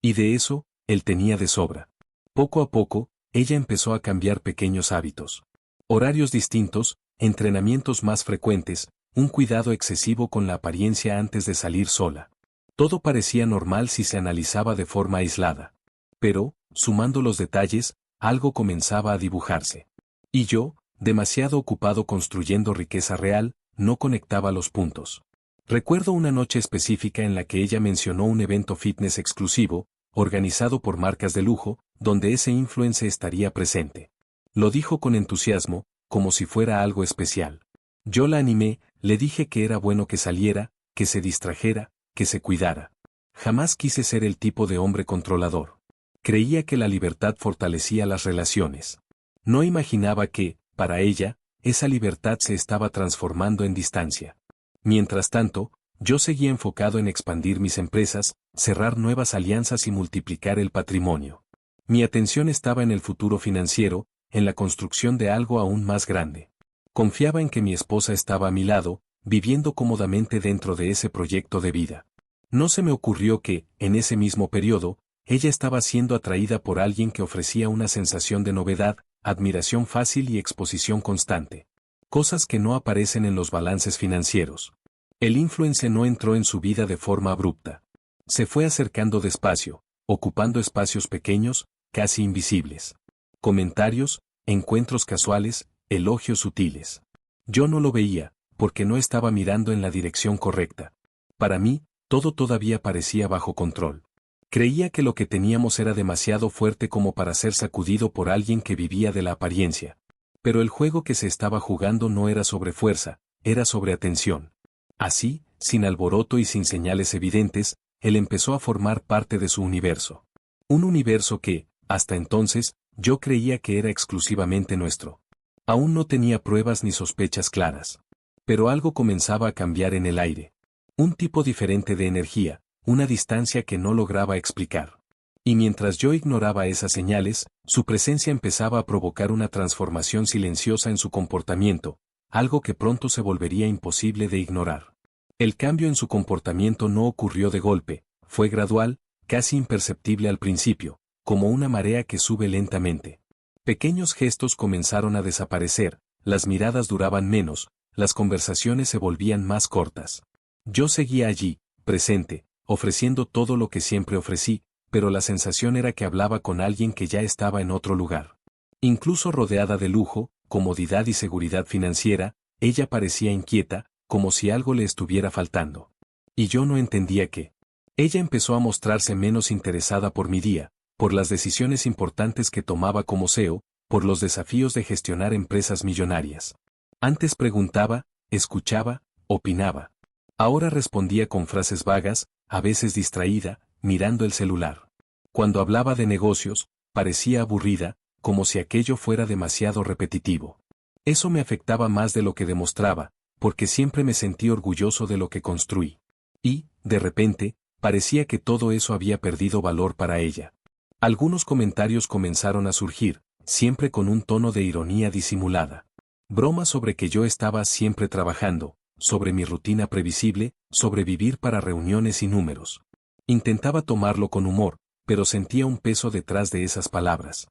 Y de eso, él tenía de sobra. Poco a poco, ella empezó a cambiar pequeños hábitos. Horarios distintos, entrenamientos más frecuentes, un cuidado excesivo con la apariencia antes de salir sola. Todo parecía normal si se analizaba de forma aislada. Pero, sumando los detalles, algo comenzaba a dibujarse. Y yo, demasiado ocupado construyendo riqueza real, no conectaba los puntos. Recuerdo una noche específica en la que ella mencionó un evento fitness exclusivo, organizado por marcas de lujo, donde ese influencer estaría presente. Lo dijo con entusiasmo, como si fuera algo especial. Yo la animé, le dije que era bueno que saliera, que se distrajera, que se cuidara. Jamás quise ser el tipo de hombre controlador. Creía que la libertad fortalecía las relaciones. No imaginaba que, para ella, esa libertad se estaba transformando en distancia. Mientras tanto, yo seguía enfocado en expandir mis empresas, cerrar nuevas alianzas y multiplicar el patrimonio. Mi atención estaba en el futuro financiero, en la construcción de algo aún más grande. Confiaba en que mi esposa estaba a mi lado, viviendo cómodamente dentro de ese proyecto de vida. No se me ocurrió que, en ese mismo periodo, ella estaba siendo atraída por alguien que ofrecía una sensación de novedad, admiración fácil y exposición constante. Cosas que no aparecen en los balances financieros. El influencer no entró en su vida de forma abrupta. Se fue acercando despacio, ocupando espacios pequeños, casi invisibles. Comentarios, encuentros casuales, elogios sutiles. Yo no lo veía, porque no estaba mirando en la dirección correcta. Para mí, todo todavía parecía bajo control. Creía que lo que teníamos era demasiado fuerte como para ser sacudido por alguien que vivía de la apariencia. Pero el juego que se estaba jugando no era sobre fuerza, era sobre atención. Así, sin alboroto y sin señales evidentes, él empezó a formar parte de su universo. Un universo que, hasta entonces, yo creía que era exclusivamente nuestro. Aún no tenía pruebas ni sospechas claras. Pero algo comenzaba a cambiar en el aire. Un tipo diferente de energía, una distancia que no lograba explicar. Y mientras yo ignoraba esas señales, su presencia empezaba a provocar una transformación silenciosa en su comportamiento, algo que pronto se volvería imposible de ignorar. El cambio en su comportamiento no ocurrió de golpe, fue gradual, casi imperceptible al principio, como una marea que sube lentamente. Pequeños gestos comenzaron a desaparecer, las miradas duraban menos, las conversaciones se volvían más cortas. Yo seguía allí, presente, ofreciendo todo lo que siempre ofrecí, pero la sensación era que hablaba con alguien que ya estaba en otro lugar. Incluso rodeada de lujo, comodidad y seguridad financiera, ella parecía inquieta, como si algo le estuviera faltando. Y yo no entendía qué. Ella empezó a mostrarse menos interesada por mi día, por las decisiones importantes que tomaba como CEO, por los desafíos de gestionar empresas millonarias. Antes preguntaba, escuchaba, opinaba. Ahora respondía con frases vagas, a veces distraída, mirando el celular. Cuando hablaba de negocios, parecía aburrida, como si aquello fuera demasiado repetitivo. Eso me afectaba más de lo que demostraba, porque siempre me sentí orgulloso de lo que construí. Y, de repente, parecía que todo eso había perdido valor para ella. Algunos comentarios comenzaron a surgir, siempre con un tono de ironía disimulada. Bromas sobre que yo estaba siempre trabajando, sobre mi rutina previsible, sobre vivir para reuniones y números. Intentaba tomarlo con humor, pero sentía un peso detrás de esas palabras.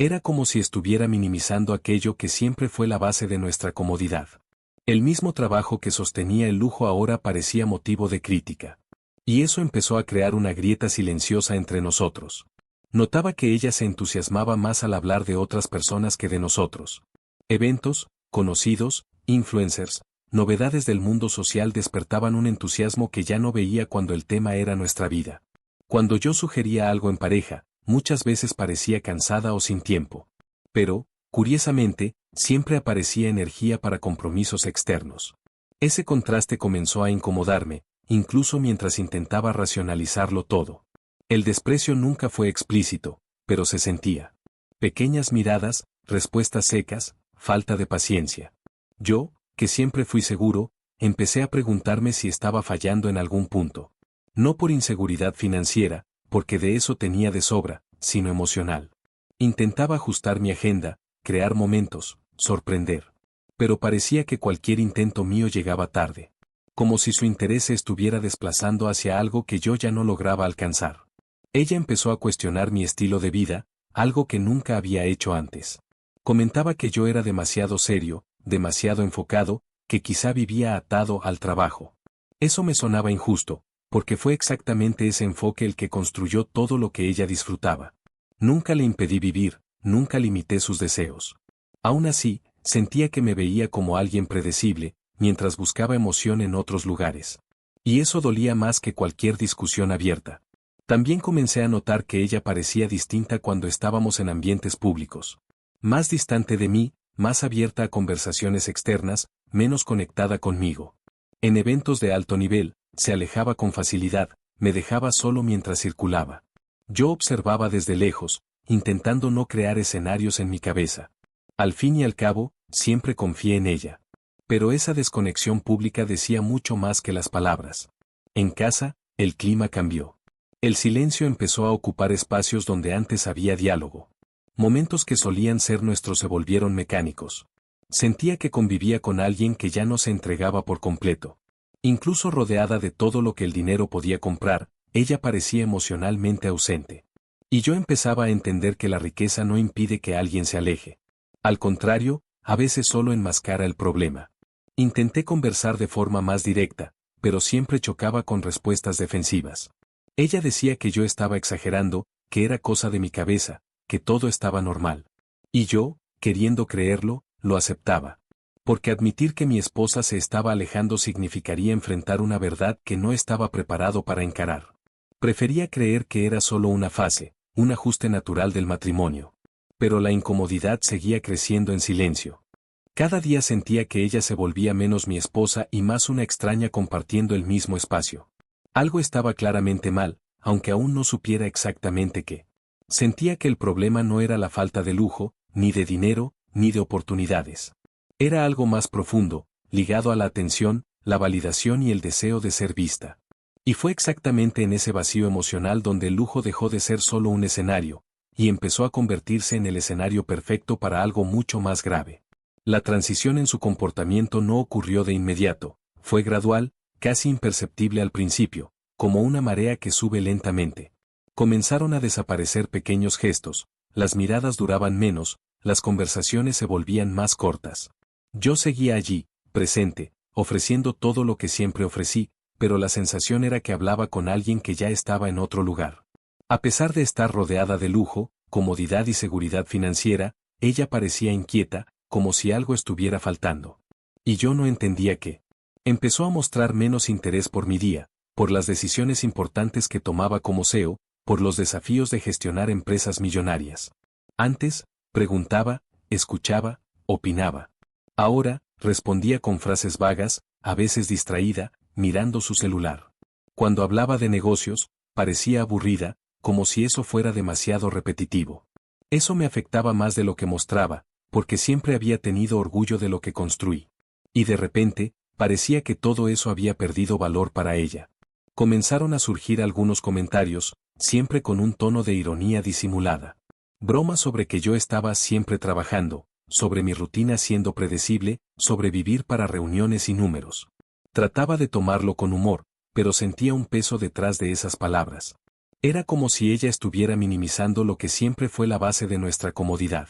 Era como si estuviera minimizando aquello que siempre fue la base de nuestra comodidad. El mismo trabajo que sostenía el lujo ahora parecía motivo de crítica. Y eso empezó a crear una grieta silenciosa entre nosotros. Notaba que ella se entusiasmaba más al hablar de otras personas que de nosotros. Eventos, conocidos, influencers, novedades del mundo social despertaban un entusiasmo que ya no veía cuando el tema era nuestra vida. Cuando yo sugería algo en pareja, muchas veces parecía cansada o sin tiempo. Pero, curiosamente, siempre aparecía energía para compromisos externos. Ese contraste comenzó a incomodarme, incluso mientras intentaba racionalizarlo todo. El desprecio nunca fue explícito, pero se sentía. Pequeñas miradas, respuestas secas, falta de paciencia. Yo, que siempre fui seguro, empecé a preguntarme si estaba fallando en algún punto. No por inseguridad financiera, porque de eso tenía de sobra, sino emocional. Intentaba ajustar mi agenda, crear momentos, sorprender. Pero parecía que cualquier intento mío llegaba tarde. Como si su interés se estuviera desplazando hacia algo que yo ya no lograba alcanzar. Ella empezó a cuestionar mi estilo de vida, algo que nunca había hecho antes. Comentaba que yo era demasiado serio, demasiado enfocado, que quizá vivía atado al trabajo. Eso me sonaba injusto, porque fue exactamente ese enfoque el que construyó todo lo que ella disfrutaba. Nunca le impedí vivir, nunca limité sus deseos. Aún así, sentía que me veía como alguien predecible, mientras buscaba emoción en otros lugares. Y eso dolía más que cualquier discusión abierta. También comencé a notar que ella parecía distinta cuando estábamos en ambientes públicos. Más distante de mí, más abierta a conversaciones externas, menos conectada conmigo. En eventos de alto nivel, se alejaba con facilidad, me dejaba solo mientras circulaba. Yo observaba desde lejos, intentando no crear escenarios en mi cabeza. Al fin y al cabo, siempre confié en ella. Pero esa desconexión pública decía mucho más que las palabras. En casa, el clima cambió. El silencio empezó a ocupar espacios donde antes había diálogo. Momentos que solían ser nuestros se volvieron mecánicos. Sentía que convivía con alguien que ya no se entregaba por completo. Incluso rodeada de todo lo que el dinero podía comprar, ella parecía emocionalmente ausente. Y yo empezaba a entender que la riqueza no impide que alguien se aleje. Al contrario, a veces solo enmascara el problema. Intenté conversar de forma más directa, pero siempre chocaba con respuestas defensivas. Ella decía que yo estaba exagerando, que era cosa de mi cabeza, que todo estaba normal. Y yo, queriendo creerlo, lo aceptaba. Porque admitir que mi esposa se estaba alejando significaría enfrentar una verdad que no estaba preparado para encarar. Prefería creer que era solo una fase, un ajuste natural del matrimonio. Pero la incomodidad seguía creciendo en silencio. Cada día sentía que ella se volvía menos mi esposa y más una extraña compartiendo el mismo espacio. Algo estaba claramente mal, aunque aún no supiera exactamente qué. Sentía que el problema no era la falta de lujo, ni de dinero, ni de oportunidades. Era algo más profundo, ligado a la atención, la validación y el deseo de ser vista. Y fue exactamente en ese vacío emocional donde el lujo dejó de ser solo un escenario, y empezó a convertirse en el escenario perfecto para algo mucho más grave. La transición en su comportamiento no ocurrió de inmediato, fue gradual, casi imperceptible al principio, como una marea que sube lentamente. Comenzaron a desaparecer pequeños gestos, las miradas duraban menos, las conversaciones se volvían más cortas. Yo seguía allí, presente, ofreciendo todo lo que siempre ofrecí, pero la sensación era que hablaba con alguien que ya estaba en otro lugar. A pesar de estar rodeada de lujo, comodidad y seguridad financiera, ella parecía inquieta, como si algo estuviera faltando. Y yo no entendía qué. Empezó a mostrar menos interés por mi día, por las decisiones importantes que tomaba como CEO, por los desafíos de gestionar empresas millonarias. Antes, preguntaba, escuchaba, opinaba. Ahora, respondía con frases vagas, a veces distraída, mirando su celular. Cuando hablaba de negocios, parecía aburrida, como si eso fuera demasiado repetitivo. Eso me afectaba más de lo que mostraba, porque siempre había tenido orgullo de lo que construí. Y de repente, parecía que todo eso había perdido valor para ella. Comenzaron a surgir algunos comentarios, siempre con un tono de ironía disimulada. Bromas sobre que yo estaba siempre trabajando, sobre mi rutina siendo predecible, sobre vivir para reuniones y números. Trataba de tomarlo con humor, pero sentía un peso detrás de esas palabras. Era como si ella estuviera minimizando lo que siempre fue la base de nuestra comodidad.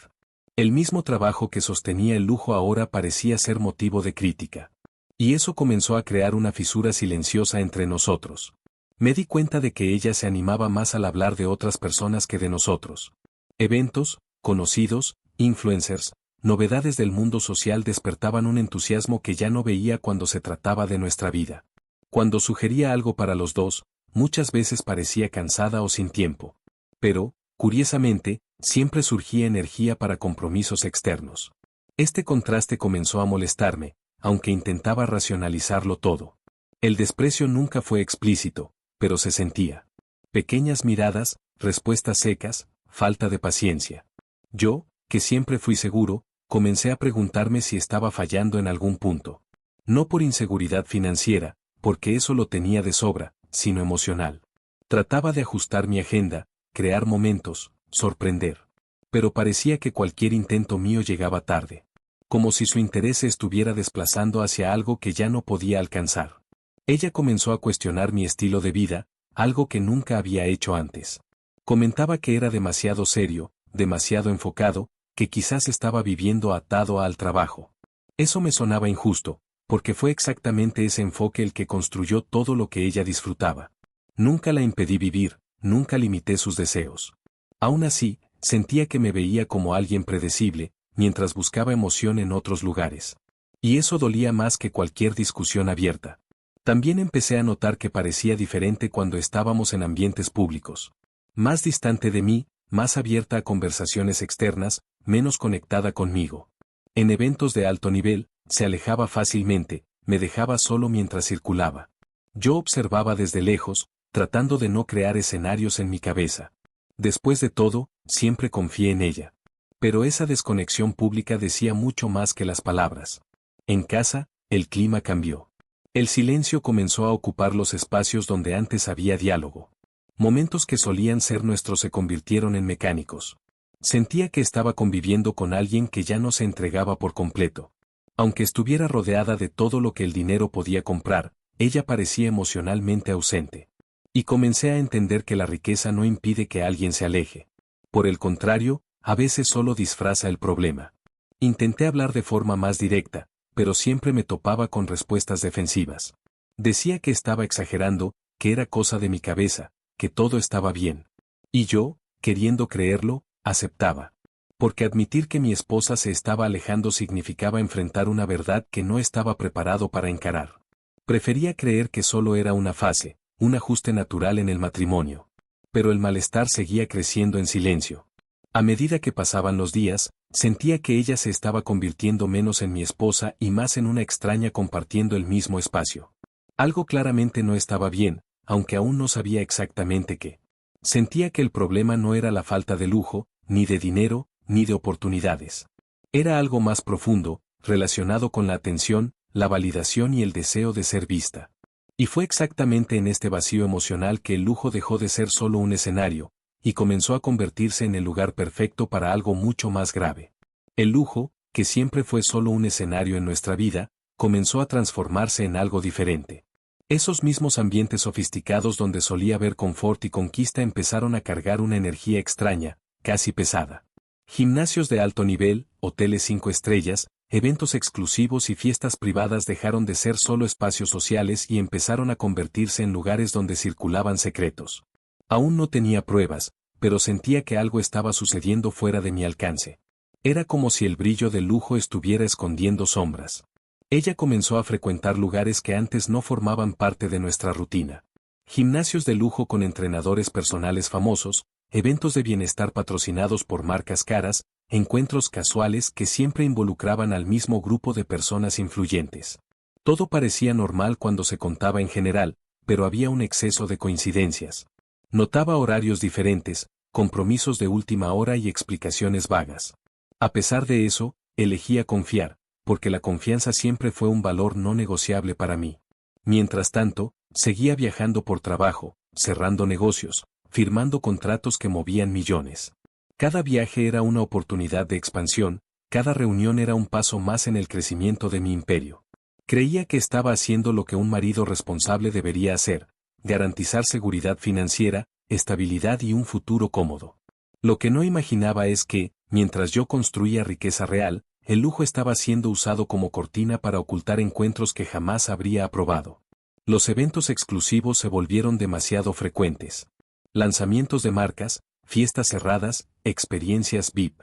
El mismo trabajo que sostenía el lujo ahora parecía ser motivo de crítica. Y eso comenzó a crear una fisura silenciosa entre nosotros. Me di cuenta de que ella se animaba más al hablar de otras personas que de nosotros. Eventos, conocidos, influencers, novedades del mundo social despertaban un entusiasmo que ya no veía cuando se trataba de nuestra vida. Cuando sugería algo para los dos, muchas veces parecía cansada o sin tiempo. Pero, curiosamente, siempre surgía energía para compromisos externos. Este contraste comenzó a molestarme, aunque intentaba racionalizarlo todo. El desprecio nunca fue explícito, pero se sentía. Pequeñas miradas, respuestas secas, falta de paciencia. Yo, que siempre fui seguro, comencé a preguntarme si estaba fallando en algún punto. No por inseguridad financiera, porque eso lo tenía de sobra, sino emocional. Trataba de ajustar mi agenda, crear momentos, sorprender. Pero parecía que cualquier intento mío llegaba tarde. Como si su interés se estuviera desplazando hacia algo que ya no podía alcanzar. Ella comenzó a cuestionar mi estilo de vida, algo que nunca había hecho antes. Comentaba que era demasiado serio, demasiado enfocado, que quizás estaba viviendo atado al trabajo. Eso me sonaba injusto, porque fue exactamente ese enfoque el que construyó todo lo que ella disfrutaba. Nunca la impedí vivir, nunca limité sus deseos. Aún así, sentía que me veía como alguien predecible, mientras buscaba emoción en otros lugares. Y eso dolía más que cualquier discusión abierta. También empecé a notar que parecía diferente cuando estábamos en ambientes públicos. Más distante de mí, más abierta a conversaciones externas, menos conectada conmigo. En eventos de alto nivel, se alejaba fácilmente, me dejaba solo mientras circulaba. Yo observaba desde lejos, tratando de no crear escenarios en mi cabeza. Después de todo, siempre confié en ella. Pero esa desconexión pública decía mucho más que las palabras. En casa, el clima cambió. El silencio comenzó a ocupar los espacios donde antes había diálogo. Momentos que solían ser nuestros se convirtieron en mecánicos. Sentía que estaba conviviendo con alguien que ya no se entregaba por completo. Aunque estuviera rodeada de todo lo que el dinero podía comprar, ella parecía emocionalmente ausente. Y comencé a entender que la riqueza no impide que alguien se aleje. Por el contrario, a veces solo disfraza el problema. Intenté hablar de forma más directa, pero siempre me topaba con respuestas defensivas. Decía que estaba exagerando, que era cosa de mi cabeza, que todo estaba bien. Y yo, queriendo creerlo, aceptaba. Porque admitir que mi esposa se estaba alejando significaba enfrentar una verdad que no estaba preparado para encarar. Prefería creer que solo era una fase, un ajuste natural en el matrimonio. Pero el malestar seguía creciendo en silencio. A medida que pasaban los días, sentía que ella se estaba convirtiendo menos en mi esposa y más en una extraña compartiendo el mismo espacio. Algo claramente no estaba bien, aunque aún no sabía exactamente qué. Sentía que el problema no era la falta de lujo, ni de dinero, ni de oportunidades. Era algo más profundo, relacionado con la atención, la validación y el deseo de ser vista. Y fue exactamente en este vacío emocional que el lujo dejó de ser solo un escenario, y comenzó a convertirse en el lugar perfecto para algo mucho más grave. El lujo, que siempre fue solo un escenario en nuestra vida, comenzó a transformarse en algo diferente. Esos mismos ambientes sofisticados donde solía haber confort y conquista empezaron a cargar una energía extraña, casi pesada. Gimnasios de alto nivel, hoteles 5 estrellas, eventos exclusivos y fiestas privadas dejaron de ser solo espacios sociales y empezaron a convertirse en lugares donde circulaban secretos. Aún no tenía pruebas, pero sentía que algo estaba sucediendo fuera de mi alcance. Era como si el brillo del lujo estuviera escondiendo sombras. Ella comenzó a frecuentar lugares que antes no formaban parte de nuestra rutina. Gimnasios de lujo con entrenadores personales famosos, eventos de bienestar patrocinados por marcas caras, encuentros casuales que siempre involucraban al mismo grupo de personas influyentes. Todo parecía normal cuando se contaba en general, pero había un exceso de coincidencias. Notaba horarios diferentes, compromisos de última hora y explicaciones vagas. A pesar de eso, elegía confiar, porque la confianza siempre fue un valor no negociable para mí. Mientras tanto, seguía viajando por trabajo, cerrando negocios, firmando contratos que movían millones. Cada viaje era una oportunidad de expansión, cada reunión era un paso más en el crecimiento de mi imperio. Creía que estaba haciendo lo que un marido responsable debería hacer, garantizar seguridad financiera, estabilidad y un futuro cómodo. Lo que no imaginaba es que, mientras yo construía riqueza real, el lujo estaba siendo usado como cortina para ocultar encuentros que jamás habría aprobado. Los eventos exclusivos se volvieron demasiado frecuentes. Lanzamientos de marcas, fiestas cerradas, experiencias VIP.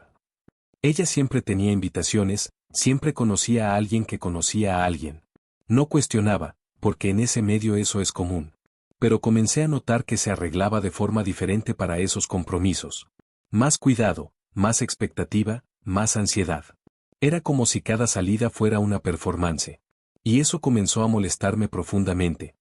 Ella siempre tenía invitaciones, siempre conocía a alguien que conocía a alguien. No cuestionaba, porque en ese medio eso es común. Pero comencé a notar que se arreglaba de forma diferente para esos compromisos. Más cuidado, más expectativa, más ansiedad. Era como si cada salida fuera una performance. Y eso comenzó a molestarme profundamente.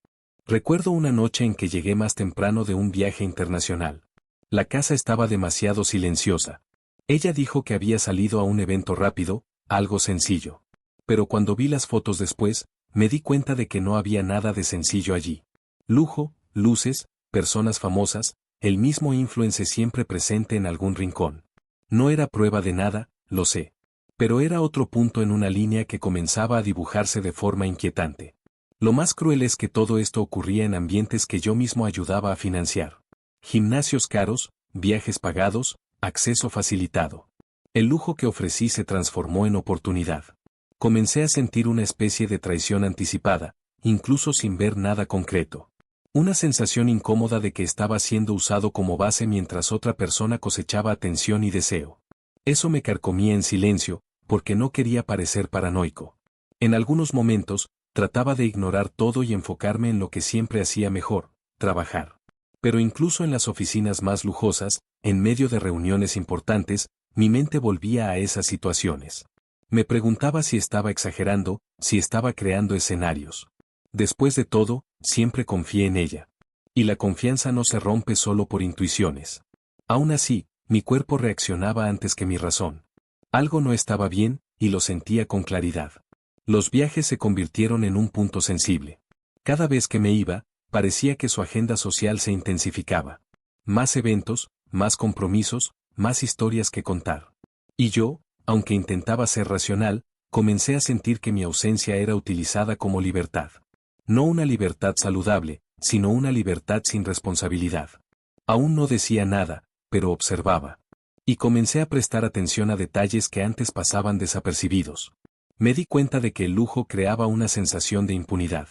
Recuerdo una noche en que llegué más temprano de un viaje internacional. La casa estaba demasiado silenciosa. Ella dijo que había salido a un evento rápido, algo sencillo. Pero cuando vi las fotos después, me di cuenta de que no había nada de sencillo allí. Lujo, luces, personas famosas, el mismo influencer siempre presente en algún rincón. No era prueba de nada, lo sé. Pero era otro punto en una línea que comenzaba a dibujarse de forma inquietante. Lo más cruel es que todo esto ocurría en ambientes que yo mismo ayudaba a financiar. Gimnasios caros, viajes pagados, acceso facilitado. El lujo que ofrecí se transformó en oportunidad. Comencé a sentir una especie de traición anticipada, incluso sin ver nada concreto. Una sensación incómoda de que estaba siendo usado como base mientras otra persona cosechaba atención y deseo. Eso me carcomía en silencio, porque no quería parecer paranoico. En algunos momentos, trataba de ignorar todo y enfocarme en lo que siempre hacía mejor, trabajar. Pero incluso en las oficinas más lujosas, en medio de reuniones importantes, mi mente volvía a esas situaciones. Me preguntaba si estaba exagerando, si estaba creando escenarios. Después de todo, siempre confié en ella. Y la confianza no se rompe solo por intuiciones. Aún así, mi cuerpo reaccionaba antes que mi razón. Algo no estaba bien, y lo sentía con claridad. Los viajes se convirtieron en un punto sensible. Cada vez que me iba, parecía que su agenda social se intensificaba. Más eventos, más compromisos, más historias que contar. Y yo, aunque intentaba ser racional, comencé a sentir que mi ausencia era utilizada como libertad. No una libertad saludable, sino una libertad sin responsabilidad. Aún no decía nada, pero observaba. Y comencé a prestar atención a detalles que antes pasaban desapercibidos. Me di cuenta de que el lujo creaba una sensación de impunidad.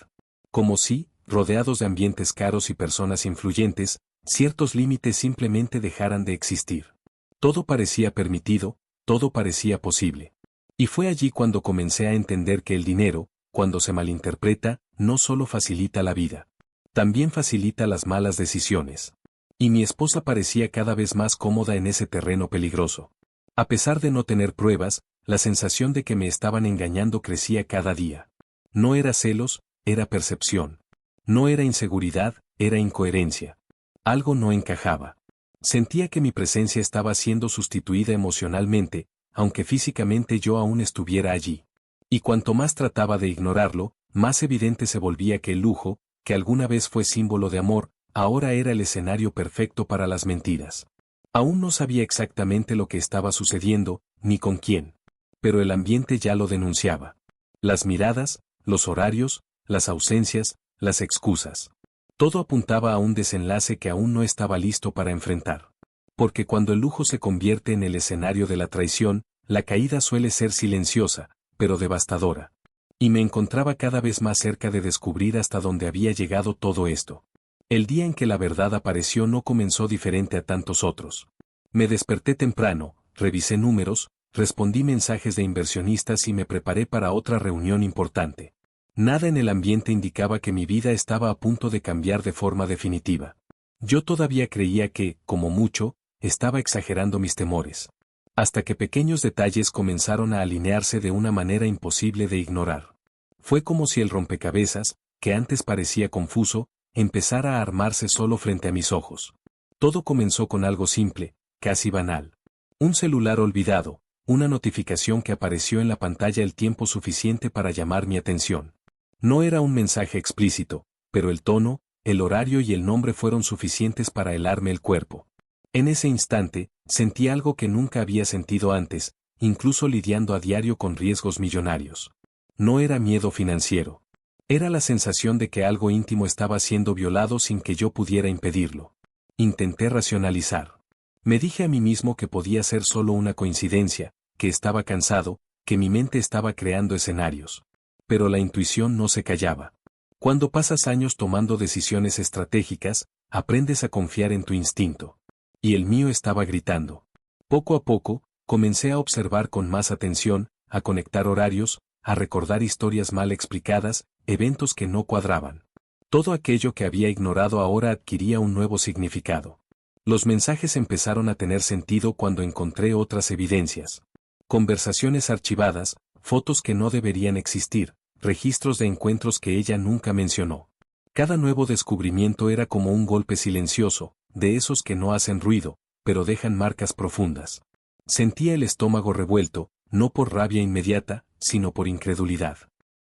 Como si, rodeados de ambientes caros y personas influyentes, ciertos límites simplemente dejaran de existir. Todo parecía permitido, todo parecía posible. Y fue allí cuando comencé a entender que el dinero, cuando se malinterpreta, no solo facilita la vida. También facilita las malas decisiones. Y mi esposa parecía cada vez más cómoda en ese terreno peligroso. A pesar de no tener pruebas, la sensación de que me estaban engañando crecía cada día. No era celos, era percepción. No era inseguridad, era incoherencia. Algo no encajaba. Sentía que mi presencia estaba siendo sustituida emocionalmente, aunque físicamente yo aún estuviera allí. Y cuanto más trataba de ignorarlo, más evidente se volvía que el lujo, que alguna vez fue símbolo de amor, ahora era el escenario perfecto para las mentiras. Aún no sabía exactamente lo que estaba sucediendo, ni con quién. Pero el ambiente ya lo denunciaba. Las miradas, los horarios, las ausencias, las excusas. Todo apuntaba a un desenlace que aún no estaba listo para enfrentar. Porque cuando el lujo se convierte en el escenario de la traición, la caída suele ser silenciosa, pero devastadora. Y me encontraba cada vez más cerca de descubrir hasta dónde había llegado todo esto. El día en que la verdad apareció no comenzó diferente a tantos otros. Me desperté temprano, revisé números, respondí mensajes de inversionistas y me preparé para otra reunión importante. Nada en el ambiente indicaba que mi vida estaba a punto de cambiar de forma definitiva. Yo todavía creía que, como mucho, estaba exagerando mis temores. Hasta que pequeños detalles comenzaron a alinearse de una manera imposible de ignorar. Fue como si el rompecabezas, que antes parecía confuso, empezara a armarse solo frente a mis ojos. Todo comenzó con algo simple, casi banal. Un celular olvidado, una notificación que apareció en la pantalla el tiempo suficiente para llamar mi atención. No era un mensaje explícito, pero el tono, el horario y el nombre fueron suficientes para helarme el cuerpo. En ese instante, sentí algo que nunca había sentido antes, incluso lidiando a diario con riesgos millonarios. No era miedo financiero. Era la sensación de que algo íntimo estaba siendo violado sin que yo pudiera impedirlo. Intenté racionalizar. Me dije a mí mismo que podía ser solo una coincidencia, que estaba cansado, que mi mente estaba creando escenarios. Pero la intuición no se callaba. Cuando pasas años tomando decisiones estratégicas, aprendes a confiar en tu instinto. Y el mío estaba gritando. Poco a poco, comencé a observar con más atención, a conectar horarios, a recordar historias mal explicadas, eventos que no cuadraban. Todo aquello que había ignorado ahora adquiría un nuevo significado. Los mensajes empezaron a tener sentido cuando encontré otras evidencias. Conversaciones archivadas, fotos que no deberían existir, registros de encuentros que ella nunca mencionó. Cada nuevo descubrimiento era como un golpe silencioso, de esos que no hacen ruido, pero dejan marcas profundas. Sentía el estómago revuelto, no por rabia inmediata, sino por incredulidad.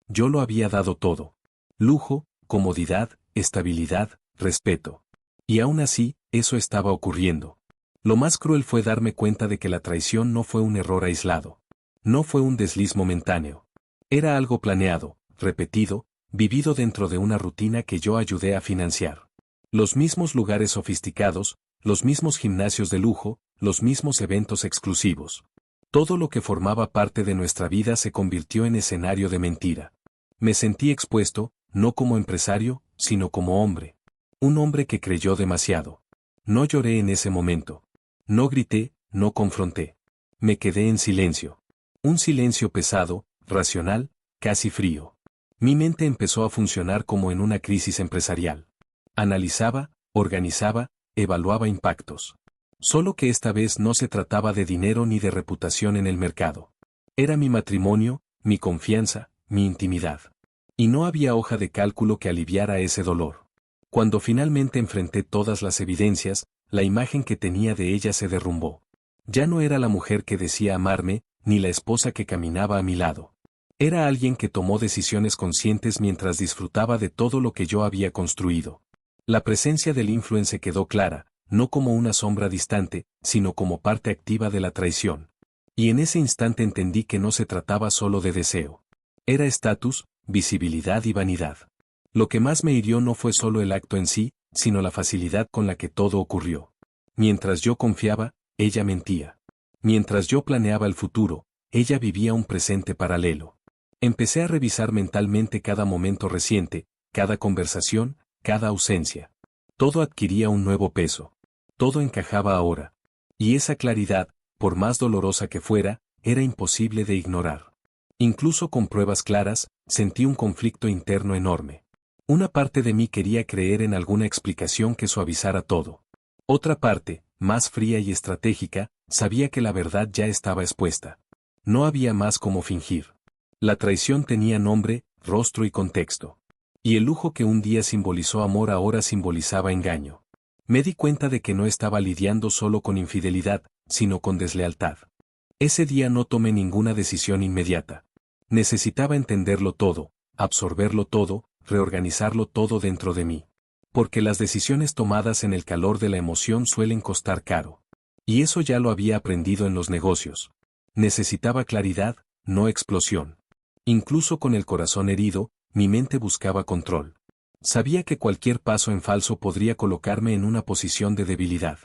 Yo lo había dado todo. Lujo, comodidad, estabilidad, respeto. Y aún así, eso estaba ocurriendo. Lo más cruel fue darme cuenta de que la traición no fue un error aislado. No fue un desliz momentáneo. Era algo planeado, repetido, vivido dentro de una rutina que yo ayudé a financiar. Los mismos lugares sofisticados, los mismos gimnasios de lujo, los mismos eventos exclusivos. Todo lo que formaba parte de nuestra vida se convirtió en escenario de mentira. Me sentí expuesto, no como empresario, sino como hombre. Un hombre que creyó demasiado. No lloré en ese momento. No grité, no confronté. Me quedé en silencio. Un silencio pesado, racional, casi frío. Mi mente empezó a funcionar como en una crisis empresarial. Analizaba, organizaba, evaluaba impactos. Solo que esta vez no se trataba de dinero ni de reputación en el mercado. Era mi matrimonio, mi confianza, mi intimidad. Y no había hoja de cálculo que aliviara ese dolor. Cuando finalmente enfrenté todas las evidencias, la imagen que tenía de ella se derrumbó. Ya no era la mujer que decía amarme, ni la esposa que caminaba a mi lado. Era alguien que tomó decisiones conscientes mientras disfrutaba de todo lo que yo había construido. La presencia del influence quedó clara, no como una sombra distante, sino como parte activa de la traición. Y en ese instante entendí que no se trataba solo de deseo. Era estatus, visibilidad y vanidad. Lo que más me hirió no fue solo el acto en sí, sino la facilidad con la que todo ocurrió. Mientras yo confiaba, ella mentía. Mientras yo planeaba el futuro, ella vivía un presente paralelo. Empecé a revisar mentalmente cada momento reciente, cada conversación, cada ausencia. Todo adquiría un nuevo peso. Todo encajaba ahora. Y esa claridad, por más dolorosa que fuera, era imposible de ignorar. Incluso con pruebas claras, sentí un conflicto interno enorme. Una parte de mí quería creer en alguna explicación que suavizara todo. Otra parte, más fría y estratégica, sabía que la verdad ya estaba expuesta. No había más como fingir. La traición tenía nombre, rostro y contexto. Y el lujo que un día simbolizó amor ahora simbolizaba engaño. Me di cuenta de que no estaba lidiando solo con infidelidad, sino con deslealtad. Ese día no tomé ninguna decisión inmediata. Necesitaba entenderlo todo, absorberlo todo, reorganizarlo todo dentro de mí. Porque las decisiones tomadas en el calor de la emoción suelen costar caro. Y eso ya lo había aprendido en los negocios. Necesitaba claridad, no explosión. Incluso con el corazón herido, mi mente buscaba control. Sabía que cualquier paso en falso podría colocarme en una posición de debilidad.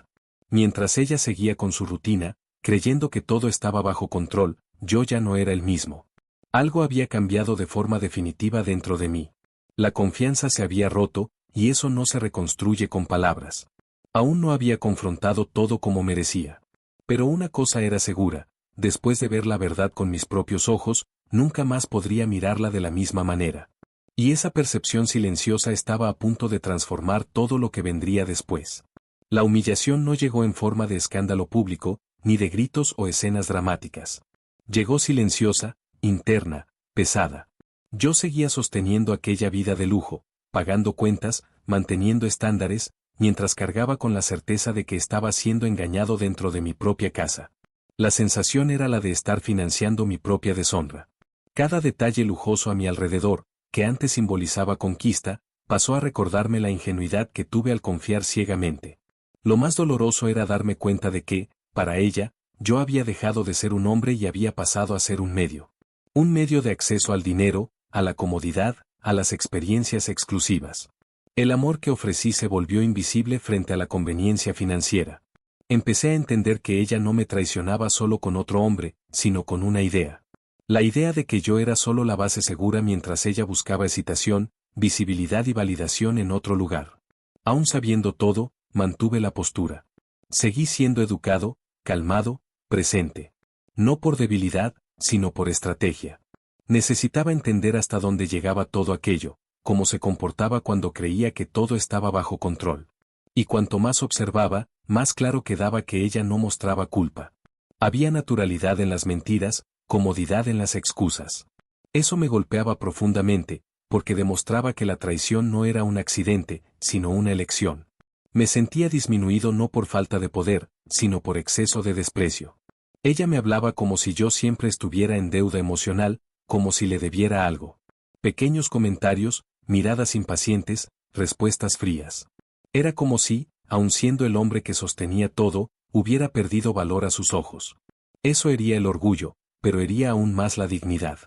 Mientras ella seguía con su rutina, creyendo que todo estaba bajo control, yo ya no era el mismo. Algo había cambiado de forma definitiva dentro de mí. La confianza se había roto, y eso no se reconstruye con palabras. Aún no había confrontado todo como merecía. Pero una cosa era segura, después de ver la verdad con mis propios ojos, nunca más podría mirarla de la misma manera. Y esa percepción silenciosa estaba a punto de transformar todo lo que vendría después. La humillación no llegó en forma de escándalo público, ni de gritos o escenas dramáticas. Llegó silenciosa, interna, pesada. Yo seguía sosteniendo aquella vida de lujo, pagando cuentas, manteniendo estándares, mientras cargaba con la certeza de que estaba siendo engañado dentro de mi propia casa. La sensación era la de estar financiando mi propia deshonra. Cada detalle lujoso a mi alrededor, que antes simbolizaba conquista, pasó a recordarme la ingenuidad que tuve al confiar ciegamente. Lo más doloroso era darme cuenta de que, para ella, yo había dejado de ser un hombre y había pasado a ser un medio. Un medio de acceso al dinero, a la comodidad, a las experiencias exclusivas. El amor que ofrecí se volvió invisible frente a la conveniencia financiera. Empecé a entender que ella no me traicionaba solo con otro hombre, sino con una idea. La idea de que yo era solo la base segura mientras ella buscaba excitación, visibilidad y validación en otro lugar. Aún sabiendo todo, mantuve la postura. Seguí siendo educado, calmado, presente. No por debilidad, sino por estrategia. Necesitaba entender hasta dónde llegaba todo aquello, cómo se comportaba cuando creía que todo estaba bajo control. Y cuanto más observaba, más claro quedaba que ella no mostraba culpa. Había naturalidad en las mentiras, comodidad en las excusas. Eso me golpeaba profundamente, porque demostraba que la traición no era un accidente, sino una elección. Me sentía disminuido no por falta de poder, sino por exceso de desprecio. Ella me hablaba como si yo siempre estuviera en deuda emocional, como si le debiera algo. Pequeños comentarios, miradas impacientes, respuestas frías. Era como si, aun siendo el hombre que sostenía todo, hubiera perdido valor a sus ojos. Eso hería el orgullo, pero hería aún más la dignidad.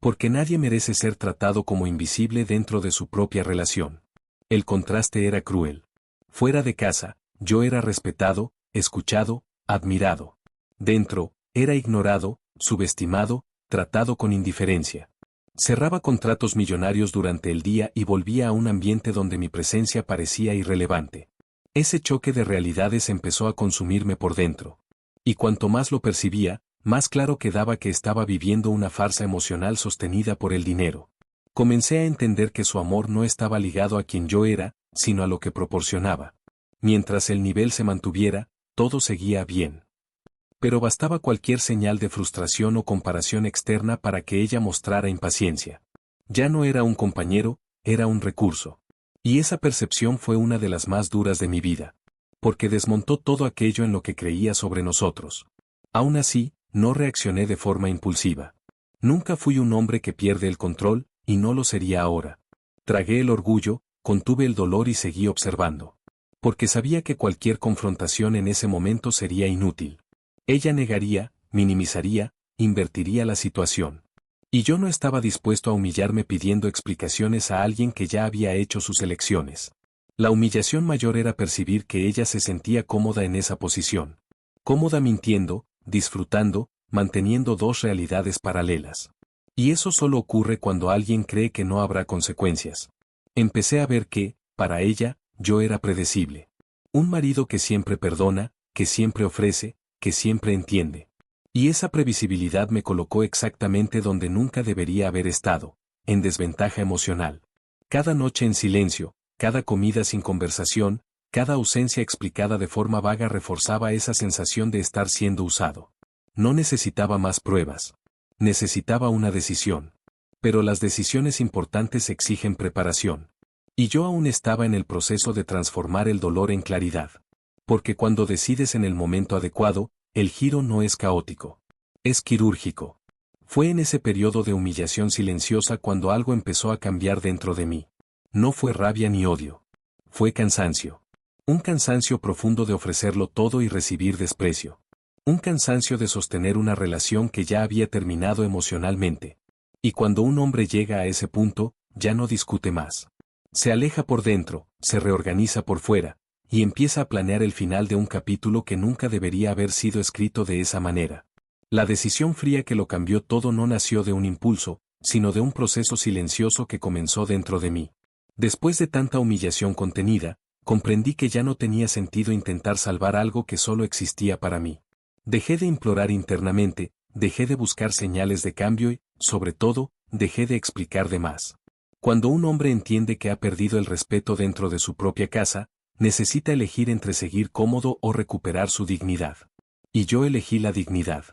Porque nadie merece ser tratado como invisible dentro de su propia relación. El contraste era cruel. Fuera de casa, yo era respetado, escuchado, admirado. Dentro, era ignorado, subestimado, tratado con indiferencia. Cerraba contratos millonarios durante el día y volvía a un ambiente donde mi presencia parecía irrelevante. Ese choque de realidades empezó a consumirme por dentro. Y cuanto más lo percibía, más claro quedaba que estaba viviendo una farsa emocional sostenida por el dinero. Comencé a entender que su amor no estaba ligado a quien yo era, sino a lo que proporcionaba. Mientras el nivel se mantuviera, todo seguía bien. Pero bastaba cualquier señal de frustración o comparación externa para que ella mostrara impaciencia. Ya no era un compañero, era un recurso. Y esa percepción fue una de las más duras de mi vida. Porque desmontó todo aquello en lo que creía sobre nosotros. Aún así, no reaccioné de forma impulsiva. Nunca fui un hombre que pierde el control, y no lo sería ahora. Tragué el orgullo, contuve el dolor y seguí observando. Porque sabía que cualquier confrontación en ese momento sería inútil. Ella negaría, minimizaría, invertiría la situación. Y yo no estaba dispuesto a humillarme pidiendo explicaciones a alguien que ya había hecho sus elecciones. La humillación mayor era percibir que ella se sentía cómoda en esa posición. Cómoda mintiendo, disfrutando, manteniendo dos realidades paralelas. Y eso solo ocurre cuando alguien cree que no habrá consecuencias. Empecé a ver que, para ella, yo era predecible. Un marido que siempre perdona, que siempre ofrece, que siempre entiende. Y esa previsibilidad me colocó exactamente donde nunca debería haber estado, en desventaja emocional. Cada noche en silencio, cada comida sin conversación, cada ausencia explicada de forma vaga reforzaba esa sensación de estar siendo usado. No necesitaba más pruebas. Necesitaba una decisión. Pero las decisiones importantes exigen preparación. Y yo aún estaba en el proceso de transformar el dolor en claridad. Porque cuando decides en el momento adecuado, el giro no es caótico. Es quirúrgico. Fue en ese periodo de humillación silenciosa cuando algo empezó a cambiar dentro de mí. No fue rabia ni odio. Fue cansancio. Un cansancio profundo de ofrecerlo todo y recibir desprecio. Un cansancio de sostener una relación que ya había terminado emocionalmente. Y cuando un hombre llega a ese punto, ya no discute más. Se aleja por dentro, se reorganiza por fuera, y empieza a planear el final de un capítulo que nunca debería haber sido escrito de esa manera. La decisión fría que lo cambió todo no nació de un impulso, sino de un proceso silencioso que comenzó dentro de mí. Después de tanta humillación contenida, comprendí que ya no tenía sentido intentar salvar algo que solo existía para mí. Dejé de implorar internamente, dejé de buscar señales de cambio y, sobre todo, dejé de explicar de más. Cuando un hombre entiende que ha perdido el respeto dentro de su propia casa, necesita elegir entre seguir cómodo o recuperar su dignidad. Y yo elegí la dignidad.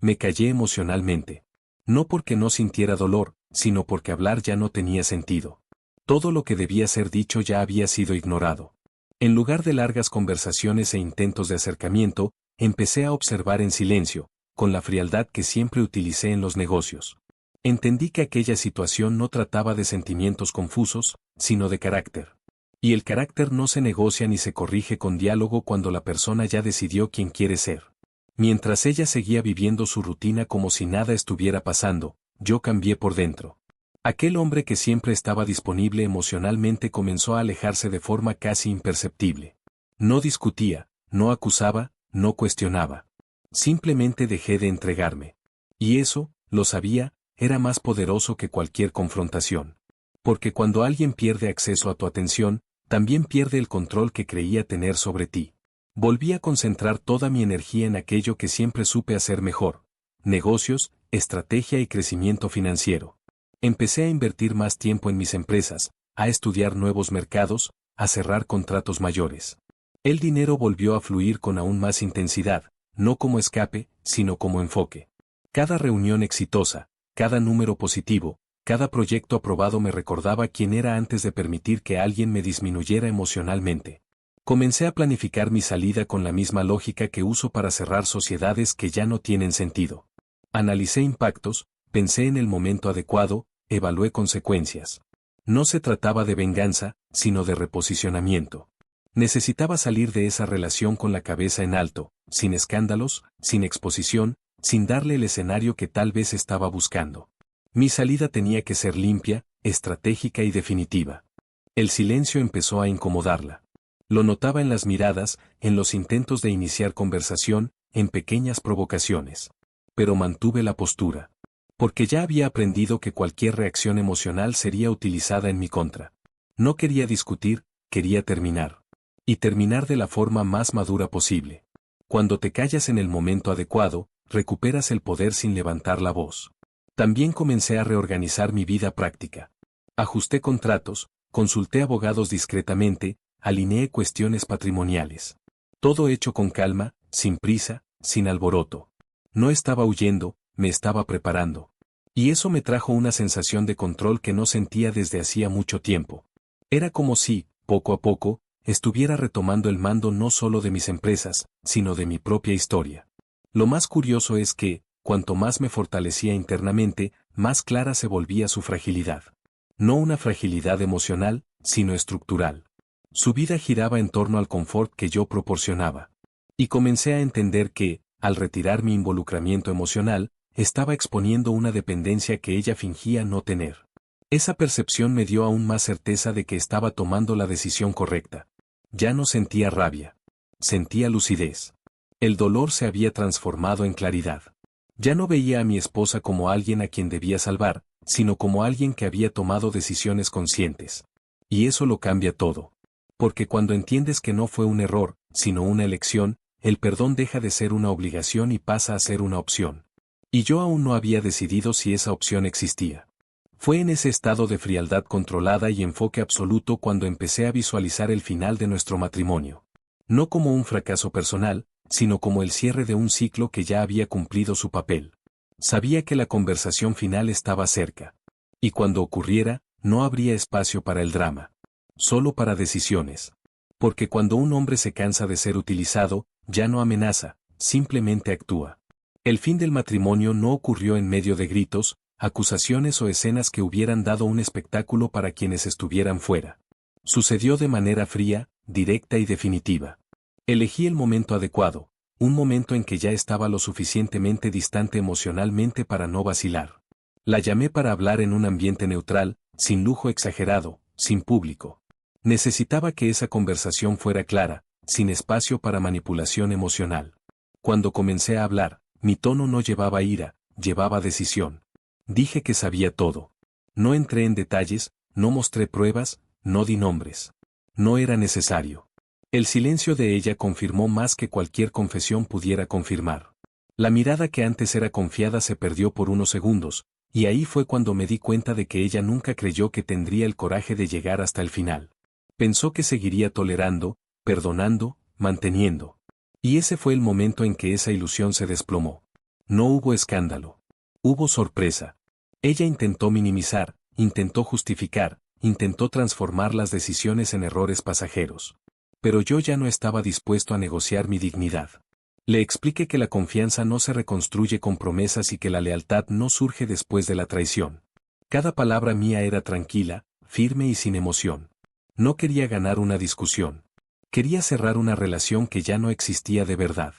Me callé emocionalmente. No porque no sintiera dolor, sino porque hablar ya no tenía sentido. Todo lo que debía ser dicho ya había sido ignorado. En lugar de largas conversaciones e intentos de acercamiento, empecé a observar en silencio, con la frialdad que siempre utilicé en los negocios. Entendí que aquella situación no trataba de sentimientos confusos, sino de carácter. Y el carácter no se negocia ni se corrige con diálogo cuando la persona ya decidió quién quiere ser. Mientras ella seguía viviendo su rutina como si nada estuviera pasando, yo cambié por dentro. Aquel hombre que siempre estaba disponible emocionalmente comenzó a alejarse de forma casi imperceptible. No discutía, no acusaba, no cuestionaba. Simplemente dejé de entregarme. Y eso, lo sabía, era más poderoso que cualquier confrontación. Porque cuando alguien pierde acceso a tu atención, también pierde el control que creía tener sobre ti. Volví a concentrar toda mi energía en aquello que siempre supe hacer mejor: negocios, estrategia y crecimiento financiero. Empecé a invertir más tiempo en mis empresas, a estudiar nuevos mercados, a cerrar contratos mayores. El dinero volvió a fluir con aún más intensidad, no como escape, sino como enfoque. Cada reunión exitosa, cada número positivo, cada proyecto aprobado me recordaba quién era antes de permitir que alguien me disminuyera emocionalmente. Comencé a planificar mi salida con la misma lógica que uso para cerrar sociedades que ya no tienen sentido. Analicé impactos, pensé en el momento adecuado, evalué consecuencias. No se trataba de venganza, sino de reposicionamiento. Necesitaba salir de esa relación con la cabeza en alto, sin escándalos, sin exposición, sin darle el escenario que tal vez estaba buscando. Mi salida tenía que ser limpia, estratégica y definitiva. El silencio empezó a incomodarla. Lo notaba en las miradas, en los intentos de iniciar conversación, en pequeñas provocaciones. Pero mantuve la postura. Porque ya había aprendido que cualquier reacción emocional sería utilizada en mi contra. No quería discutir, quería terminar. Y terminar de la forma más madura posible. Cuando te callas en el momento adecuado, recuperas el poder sin levantar la voz. También comencé a reorganizar mi vida práctica. Ajusté contratos, consulté abogados discretamente, alineé cuestiones patrimoniales. Todo hecho con calma, sin prisa, sin alboroto. No estaba huyendo, me estaba preparando. Y eso me trajo una sensación de control que no sentía desde hacía mucho tiempo. Era como si, poco a poco, estuviera retomando el mando no solo de mis empresas, sino de mi propia historia. Lo más curioso es que, cuanto más me fortalecía internamente, más clara se volvía su fragilidad. No una fragilidad emocional, sino estructural. Su vida giraba en torno al confort que yo proporcionaba. Y comencé a entender que, al retirar mi involucramiento emocional, estaba exponiendo una dependencia que ella fingía no tener. Esa percepción me dio aún más certeza de que estaba tomando la decisión correcta. Ya no sentía rabia. Sentía lucidez. El dolor se había transformado en claridad. Ya no veía a mi esposa como alguien a quien debía salvar, sino como alguien que había tomado decisiones conscientes. Y eso lo cambia todo. Porque cuando entiendes que no fue un error, sino una elección, el perdón deja de ser una obligación y pasa a ser una opción. Y yo aún no había decidido si esa opción existía. Fue en ese estado de frialdad controlada y enfoque absoluto cuando empecé a visualizar el final de nuestro matrimonio. No como un fracaso personal, sino como el cierre de un ciclo que ya había cumplido su papel. Sabía que la conversación final estaba cerca. Y cuando ocurriera, no habría espacio para el drama. Solo para decisiones. Porque cuando un hombre se cansa de ser utilizado, ya no amenaza, simplemente actúa. El fin del matrimonio no ocurrió en medio de gritos, acusaciones o escenas que hubieran dado un espectáculo para quienes estuvieran fuera. Sucedió de manera fría, directa y definitiva. Elegí el momento adecuado, un momento en que ya estaba lo suficientemente distante emocionalmente para no vacilar. La llamé para hablar en un ambiente neutral, sin lujo exagerado, sin público. Necesitaba que esa conversación fuera clara, sin espacio para manipulación emocional. Cuando comencé a hablar, mi tono no llevaba ira, llevaba decisión. Dije que sabía todo. No entré en detalles, no mostré pruebas, no di nombres. No era necesario. El silencio de ella confirmó más que cualquier confesión pudiera confirmar. La mirada que antes era confiada se perdió por unos segundos, y ahí fue cuando me di cuenta de que ella nunca creyó que tendría el coraje de llegar hasta el final. Pensó que seguiría tolerando, perdonando, manteniendo. Y ese fue el momento en que esa ilusión se desplomó. No hubo escándalo. Hubo sorpresa. Ella intentó minimizar, intentó justificar, intentó transformar las decisiones en errores pasajeros. Pero yo ya no estaba dispuesto a negociar mi dignidad. Le expliqué que la confianza no se reconstruye con promesas y que la lealtad no surge después de la traición. Cada palabra mía era tranquila, firme y sin emoción. No quería ganar una discusión. Quería cerrar una relación que ya no existía de verdad.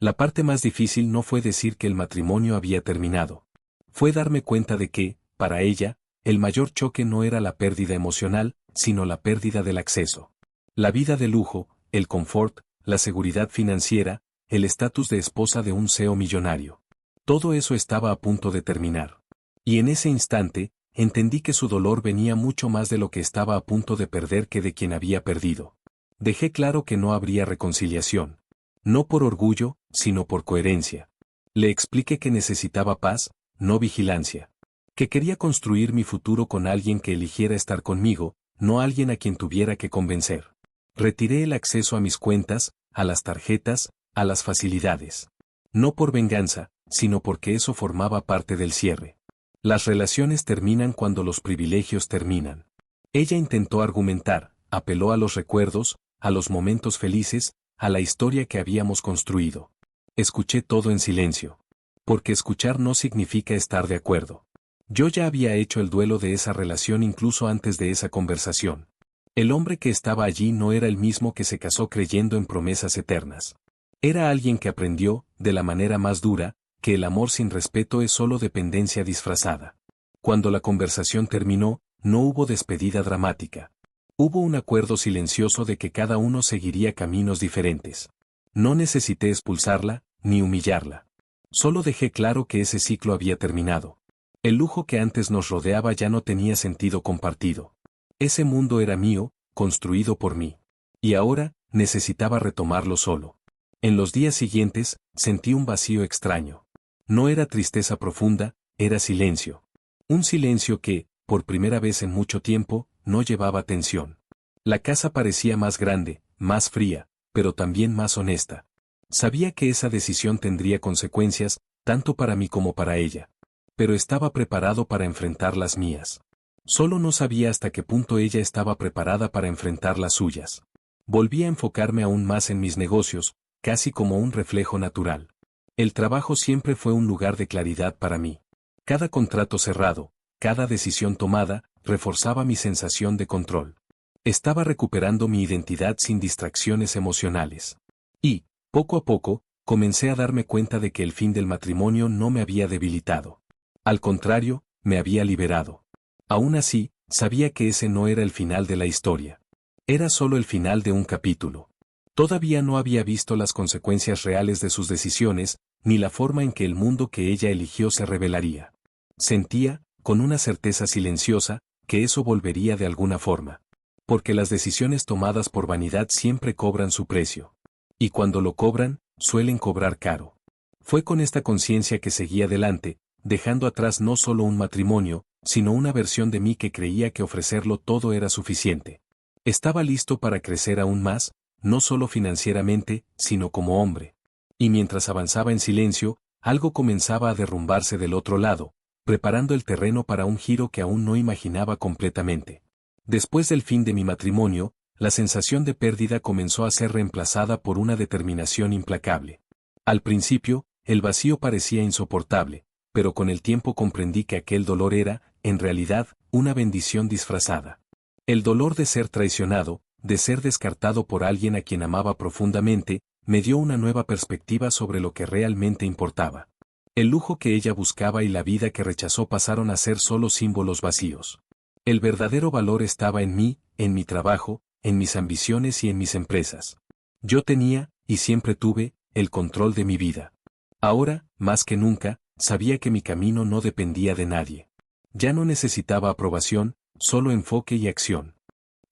La parte más difícil no fue decir que el matrimonio había terminado. Fue darme cuenta de que, para ella, el mayor choque no era la pérdida emocional, sino la pérdida del acceso. La vida de lujo, el confort, la seguridad financiera, el estatus de esposa de un CEO millonario. Todo eso estaba a punto de terminar. Y en ese instante, entendí que su dolor venía mucho más de lo que estaba a punto de perder que de quien había perdido. Dejé claro que no habría reconciliación. No por orgullo, sino por coherencia. Le expliqué que necesitaba paz, no vigilancia. Que quería construir mi futuro con alguien que eligiera estar conmigo, no alguien a quien tuviera que convencer. Retiré el acceso a mis cuentas, a las tarjetas, a las facilidades. No por venganza, sino porque eso formaba parte del cierre. Las relaciones terminan cuando los privilegios terminan. Ella intentó argumentar, apeló a los recuerdos, a los momentos felices, a la historia que habíamos construido. Escuché todo en silencio. Porque escuchar no significa estar de acuerdo. Yo ya había hecho el duelo de esa relación incluso antes de esa conversación. El hombre que estaba allí no era el mismo que se casó creyendo en promesas eternas. Era alguien que aprendió, de la manera más dura, que el amor sin respeto es solo dependencia disfrazada. Cuando la conversación terminó, no hubo despedida dramática. Hubo un acuerdo silencioso de que cada uno seguiría caminos diferentes. No necesité expulsarla, ni humillarla. Solo dejé claro que ese ciclo había terminado. El lujo que antes nos rodeaba ya no tenía sentido compartido. Ese mundo era mío, construido por mí. Y ahora, necesitaba retomarlo solo. En los días siguientes, sentí un vacío extraño. No era tristeza profunda, era silencio. Un silencio que, por primera vez en mucho tiempo, no llevaba tensión. La casa parecía más grande, más fría, pero también más honesta. Sabía que esa decisión tendría consecuencias, tanto para mí como para ella. Pero estaba preparado para enfrentar las mías. Solo no sabía hasta qué punto ella estaba preparada para enfrentar las suyas. Volví a enfocarme aún más en mis negocios, casi como un reflejo natural. El trabajo siempre fue un lugar de claridad para mí. Cada contrato cerrado, cada decisión tomada, reforzaba mi sensación de control. Estaba recuperando mi identidad sin distracciones emocionales. Y, poco a poco, comencé a darme cuenta de que el fin del matrimonio no me había debilitado. Al contrario, me había liberado. Aún así, sabía que ese no era el final de la historia. Era solo el final de un capítulo. Todavía no había visto las consecuencias reales de sus decisiones, ni la forma en que el mundo que ella eligió se revelaría. Sentía, con una certeza silenciosa, que eso volvería de alguna forma. Porque las decisiones tomadas por vanidad siempre cobran su precio. Y cuando lo cobran, suelen cobrar caro. Fue con esta conciencia que seguí adelante, dejando atrás no solo un matrimonio, sino una versión de mí que creía que ofrecerlo todo era suficiente. Estaba listo para crecer aún más, no solo financieramente, sino como hombre. Y mientras avanzaba en silencio, algo comenzaba a derrumbarse del otro lado, preparando el terreno para un giro que aún no imaginaba completamente. Después del fin de mi matrimonio, la sensación de pérdida comenzó a ser reemplazada por una determinación implacable. Al principio, el vacío parecía insoportable, pero con el tiempo comprendí que aquel dolor era, en realidad, una bendición disfrazada. El dolor de ser traicionado, de ser descartado por alguien a quien amaba profundamente, me dio una nueva perspectiva sobre lo que realmente importaba. El lujo que ella buscaba y la vida que rechazó pasaron a ser solo símbolos vacíos. El verdadero valor estaba en mí, en mi trabajo, en mis ambiciones y en mis empresas. Yo tenía, y siempre tuve, el control de mi vida. Ahora, más que nunca, sabía que mi camino no dependía de nadie. Ya no necesitaba aprobación, solo enfoque y acción.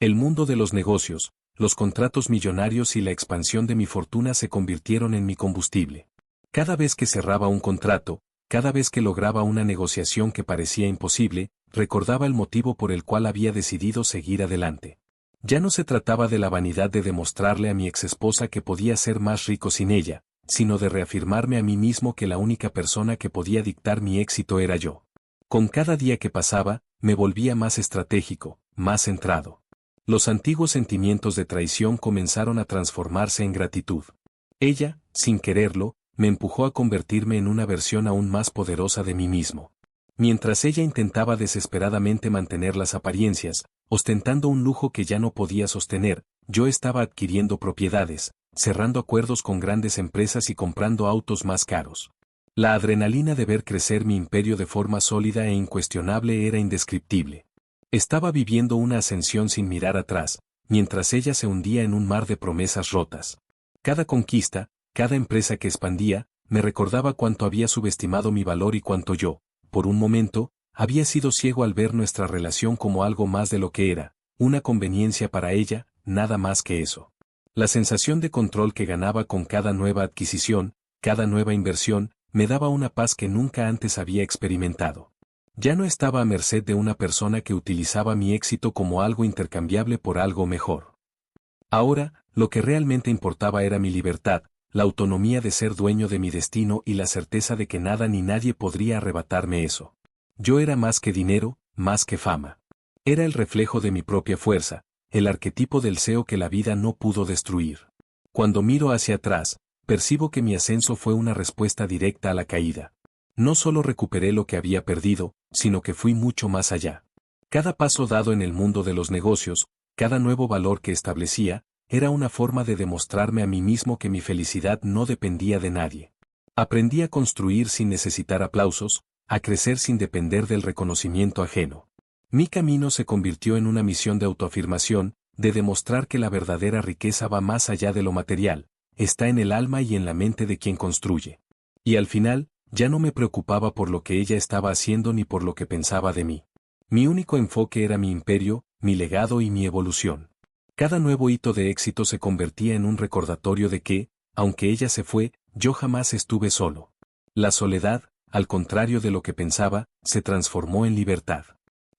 El mundo de los negocios, los contratos millonarios y la expansión de mi fortuna se convirtieron en mi combustible. Cada vez que cerraba un contrato, cada vez que lograba una negociación que parecía imposible, recordaba el motivo por el cual había decidido seguir adelante. Ya no se trataba de la vanidad de demostrarle a mi exesposa que podía ser más rico sin ella, sino de reafirmarme a mí mismo que la única persona que podía dictar mi éxito era yo. Con cada día que pasaba, me volvía más estratégico, más centrado. Los antiguos sentimientos de traición comenzaron a transformarse en gratitud. Ella, sin quererlo, me empujó a convertirme en una versión aún más poderosa de mí mismo. Mientras ella intentaba desesperadamente mantener las apariencias, ostentando un lujo que ya no podía sostener, yo estaba adquiriendo propiedades, cerrando acuerdos con grandes empresas y comprando autos más caros. La adrenalina de ver crecer mi imperio de forma sólida e incuestionable era indescriptible. Estaba viviendo una ascensión sin mirar atrás, mientras ella se hundía en un mar de promesas rotas. Cada conquista, cada empresa que expandía, me recordaba cuánto había subestimado mi valor y cuánto yo, por un momento, había sido ciego al ver nuestra relación como algo más de lo que era, una conveniencia para ella, nada más que eso. La sensación de control que ganaba con cada nueva adquisición, cada nueva inversión, me daba una paz que nunca antes había experimentado. Ya no estaba a merced de una persona que utilizaba mi éxito como algo intercambiable por algo mejor. Ahora, lo que realmente importaba era mi libertad, la autonomía de ser dueño de mi destino y la certeza de que nada ni nadie podría arrebatarme eso. Yo era más que dinero, más que fama. Era el reflejo de mi propia fuerza, el arquetipo del CEO que la vida no pudo destruir. Cuando miro hacia atrás, percibo que mi ascenso fue una respuesta directa a la caída. No solo recuperé lo que había perdido, sino que fui mucho más allá. Cada paso dado en el mundo de los negocios, cada nuevo valor que establecía, era una forma de demostrarme a mí mismo que mi felicidad no dependía de nadie. Aprendí a construir sin necesitar aplausos, a crecer sin depender del reconocimiento ajeno. Mi camino se convirtió en una misión de autoafirmación, de demostrar que la verdadera riqueza va más allá de lo material, está en el alma y en la mente de quien construye. Y al final, ya no me preocupaba por lo que ella estaba haciendo ni por lo que pensaba de mí. Mi único enfoque era mi imperio, mi legado y mi evolución. Cada nuevo hito de éxito se convertía en un recordatorio de que, aunque ella se fue, yo jamás estuve solo. La soledad, al contrario de lo que pensaba, se transformó en libertad.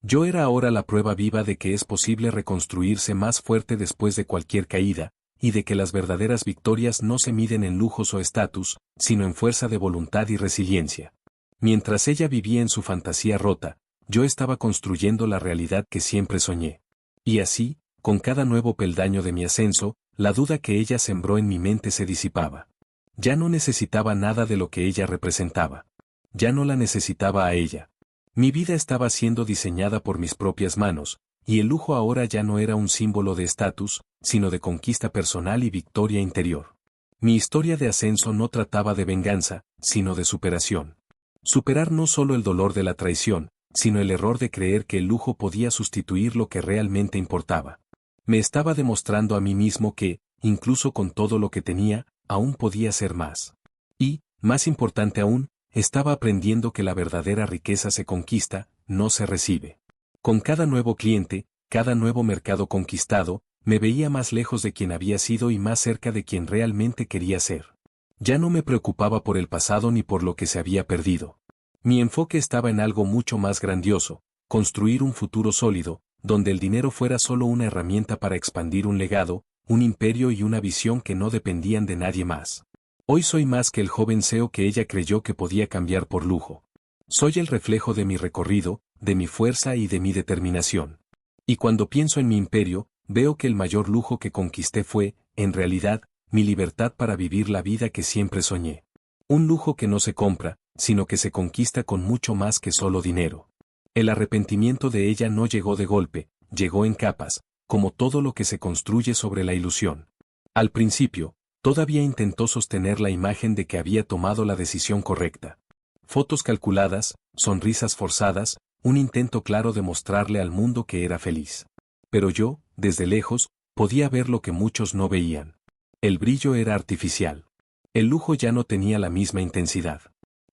Yo era ahora la prueba viva de que es posible reconstruirse más fuerte después de cualquier caída, y de que las verdaderas victorias no se miden en lujos o estatus, sino en fuerza de voluntad y resiliencia. Mientras ella vivía en su fantasía rota, yo estaba construyendo la realidad que siempre soñé. Y así, con cada nuevo peldaño de mi ascenso, la duda que ella sembró en mi mente se disipaba. Ya no necesitaba nada de lo que ella representaba. Ya no la necesitaba a ella. Mi vida estaba siendo diseñada por mis propias manos, y el lujo ahora ya no era un símbolo de estatus, sino de conquista personal y victoria interior. Mi historia de ascenso no trataba de venganza, sino de superación. Superar no solo el dolor de la traición, sino el error de creer que el lujo podía sustituir lo que realmente importaba. Me estaba demostrando a mí mismo que, incluso con todo lo que tenía, aún podía ser más. Y, más importante aún, estaba aprendiendo que la verdadera riqueza se conquista, no se recibe. Con cada nuevo cliente, cada nuevo mercado conquistado, me veía más lejos de quien había sido y más cerca de quien realmente quería ser. Ya no me preocupaba por el pasado ni por lo que se había perdido. Mi enfoque estaba en algo mucho más grandioso, construir un futuro sólido, donde el dinero fuera solo una herramienta para expandir un legado, un imperio y una visión que no dependían de nadie más. Hoy soy más que el joven CEO que ella creyó que podía cambiar por lujo. Soy el reflejo de mi recorrido, de mi fuerza y de mi determinación. Y cuando pienso en mi imperio, veo que el mayor lujo que conquisté fue, en realidad, mi libertad para vivir la vida que siempre soñé. Un lujo que no se compra, sino que se conquista con mucho más que solo dinero. El arrepentimiento de ella no llegó de golpe, llegó en capas, como todo lo que se construye sobre la ilusión. Al principio, todavía intentó sostener la imagen de que había tomado la decisión correcta. Fotos calculadas, sonrisas forzadas, un intento claro de mostrarle al mundo que era feliz. Pero yo, desde lejos, podía ver lo que muchos no veían. El brillo era artificial. El lujo ya no tenía la misma intensidad.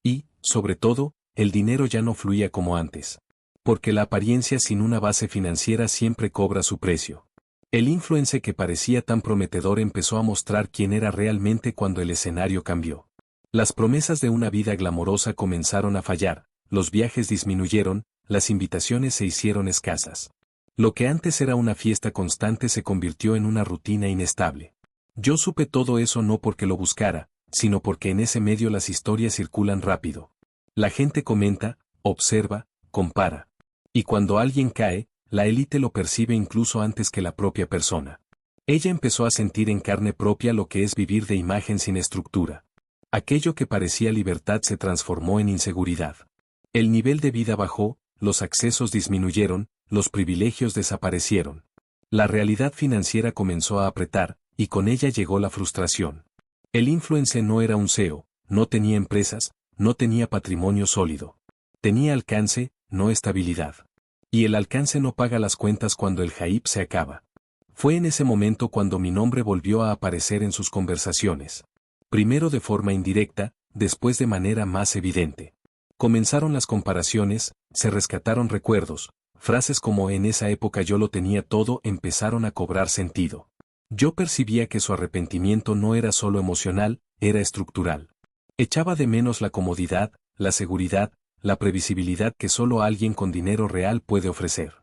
Y, sobre todo, el dinero ya no fluía como antes. Porque la apariencia sin una base financiera siempre cobra su precio. El influencer que parecía tan prometedor empezó a mostrar quién era realmente cuando el escenario cambió. Las promesas de una vida glamorosa comenzaron a fallar, los viajes disminuyeron, las invitaciones se hicieron escasas. Lo que antes era una fiesta constante se convirtió en una rutina inestable. Yo supe todo eso no porque lo buscara, sino porque en ese medio las historias circulan rápido. La gente comenta, observa, compara. Y cuando alguien cae, la élite lo percibe incluso antes que la propia persona. Ella empezó a sentir en carne propia lo que es vivir de imagen sin estructura. Aquello que parecía libertad se transformó en inseguridad. El nivel de vida bajó, los accesos disminuyeron, los privilegios desaparecieron. La realidad financiera comenzó a apretar, y con ella llegó la frustración. El influencer no era un CEO, no tenía empresas, no tenía patrimonio sólido. Tenía alcance, no estabilidad. Y el alcance no paga las cuentas cuando el hype se acaba. Fue en ese momento cuando mi nombre volvió a aparecer en sus conversaciones. Primero de forma indirecta, después de manera más evidente. Comenzaron las comparaciones, se rescataron recuerdos, frases como "en esa época yo lo tenía todo" empezaron a cobrar sentido. Yo percibía que su arrepentimiento no era solo emocional, era estructural. Echaba de menos la comodidad, la seguridad, la previsibilidad que solo alguien con dinero real puede ofrecer.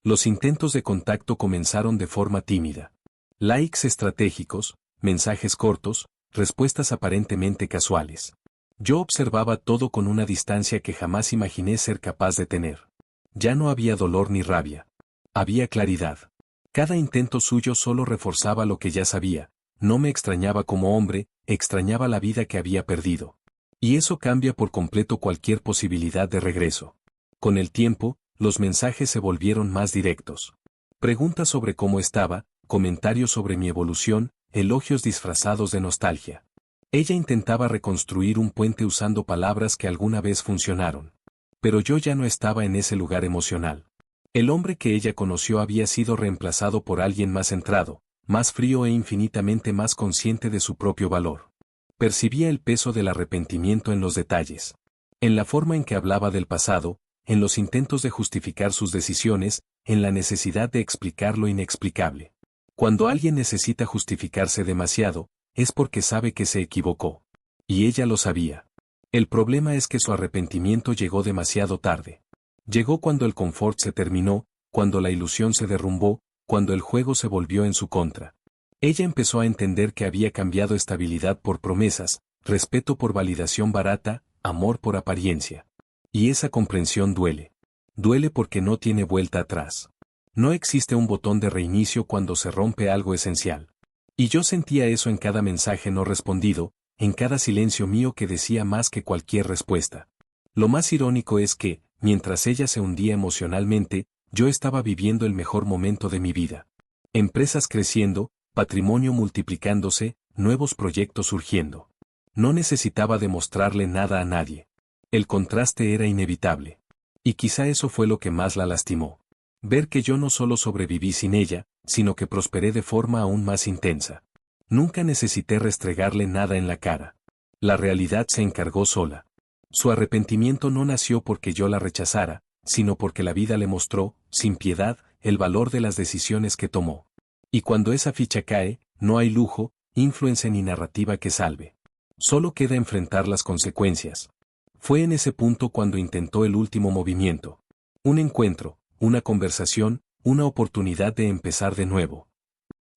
Los intentos de contacto comenzaron de forma tímida. Likes estratégicos, mensajes cortos, respuestas aparentemente casuales. Yo observaba todo con una distancia que jamás imaginé ser capaz de tener. Ya no había dolor ni rabia. Había claridad. Cada intento suyo solo reforzaba lo que ya sabía. No me extrañaba como hombre, extrañaba la vida que había perdido. Y eso cambia por completo cualquier posibilidad de regreso. Con el tiempo, los mensajes se volvieron más directos. Preguntas sobre cómo estaba, comentarios sobre mi evolución, elogios disfrazados de nostalgia. Ella intentaba reconstruir un puente usando palabras que alguna vez funcionaron. Pero yo ya no estaba en ese lugar emocional. El hombre que ella conoció había sido reemplazado por alguien más centrado, más frío e infinitamente más consciente de su propio valor. Percibía el peso del arrepentimiento en los detalles. En la forma en que hablaba del pasado, en los intentos de justificar sus decisiones, en la necesidad de explicar lo inexplicable. Cuando alguien necesita justificarse demasiado, es porque sabe que se equivocó. Y ella lo sabía. El problema es que su arrepentimiento llegó demasiado tarde. Llegó cuando el confort se terminó, cuando la ilusión se derrumbó, cuando el juego se volvió en su contra. Ella empezó a entender que había cambiado estabilidad por promesas, respeto por validación barata, amor por apariencia. Y esa comprensión duele. Duele porque no tiene vuelta atrás. No existe un botón de reinicio cuando se rompe algo esencial. Y yo sentía eso en cada mensaje no respondido, en cada silencio mío que decía más que cualquier respuesta. Lo más irónico es que, mientras ella se hundía emocionalmente, yo estaba viviendo el mejor momento de mi vida. Empresas creciendo, patrimonio multiplicándose, nuevos proyectos surgiendo. No necesitaba demostrarle nada a nadie. El contraste era inevitable. Y quizá eso fue lo que más la lastimó. Ver que yo no solo sobreviví sin ella, sino que prosperé de forma aún más intensa. Nunca necesité restregarle nada en la cara. La realidad se encargó sola. Su arrepentimiento no nació porque yo la rechazara, sino porque la vida le mostró, sin piedad, el valor de las decisiones que tomó. Y cuando esa ficha cae, no hay lujo, influencia ni narrativa que salve. Solo queda enfrentar las consecuencias. Fue en ese punto cuando intentó el último movimiento. Un encuentro, una conversación, una oportunidad de empezar de nuevo.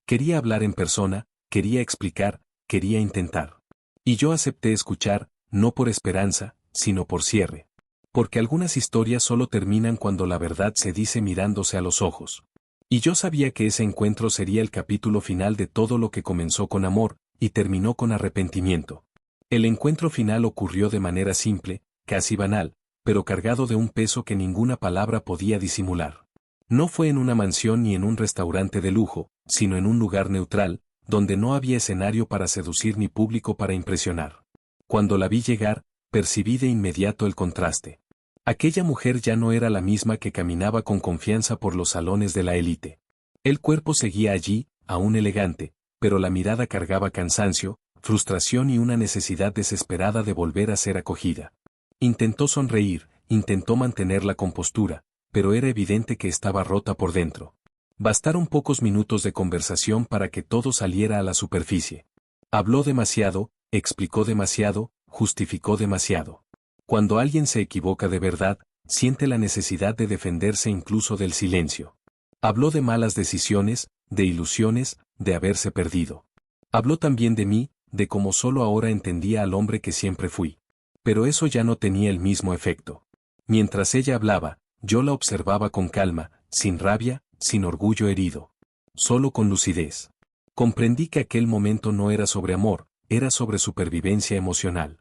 Quería hablar en persona, quería explicar, quería intentar. Y yo acepté escuchar, no por esperanza, sino por cierre. Porque algunas historias solo terminan cuando la verdad se dice mirándose a los ojos. Y yo sabía que ese encuentro sería el capítulo final de todo lo que comenzó con amor, y terminó con arrepentimiento. El encuentro final ocurrió de manera simple, casi banal, pero cargado de un peso que ninguna palabra podía disimular. No fue en una mansión ni en un restaurante de lujo, sino en un lugar neutral, donde no había escenario para seducir ni público para impresionar. Cuando la vi llegar, percibí de inmediato el contraste. Aquella mujer ya no era la misma que caminaba con confianza por los salones de la élite. El cuerpo seguía allí, aún elegante, pero la mirada cargaba cansancio, frustración y una necesidad desesperada de volver a ser acogida. Intentó sonreír, intentó mantener la compostura, pero era evidente que estaba rota por dentro. Bastaron pocos minutos de conversación para que todo saliera a la superficie. Habló demasiado, explicó demasiado, justificó demasiado. Cuando alguien se equivoca de verdad, siente la necesidad de defenderse incluso del silencio. Habló de malas decisiones, de ilusiones, de haberse perdido. Habló también de mí, de cómo solo ahora entendía al hombre que siempre fui. Pero eso ya no tenía el mismo efecto. Mientras ella hablaba, yo la observaba con calma, sin rabia, sin orgullo herido. Solo con lucidez. Comprendí que aquel momento no era sobre amor, era sobre supervivencia emocional.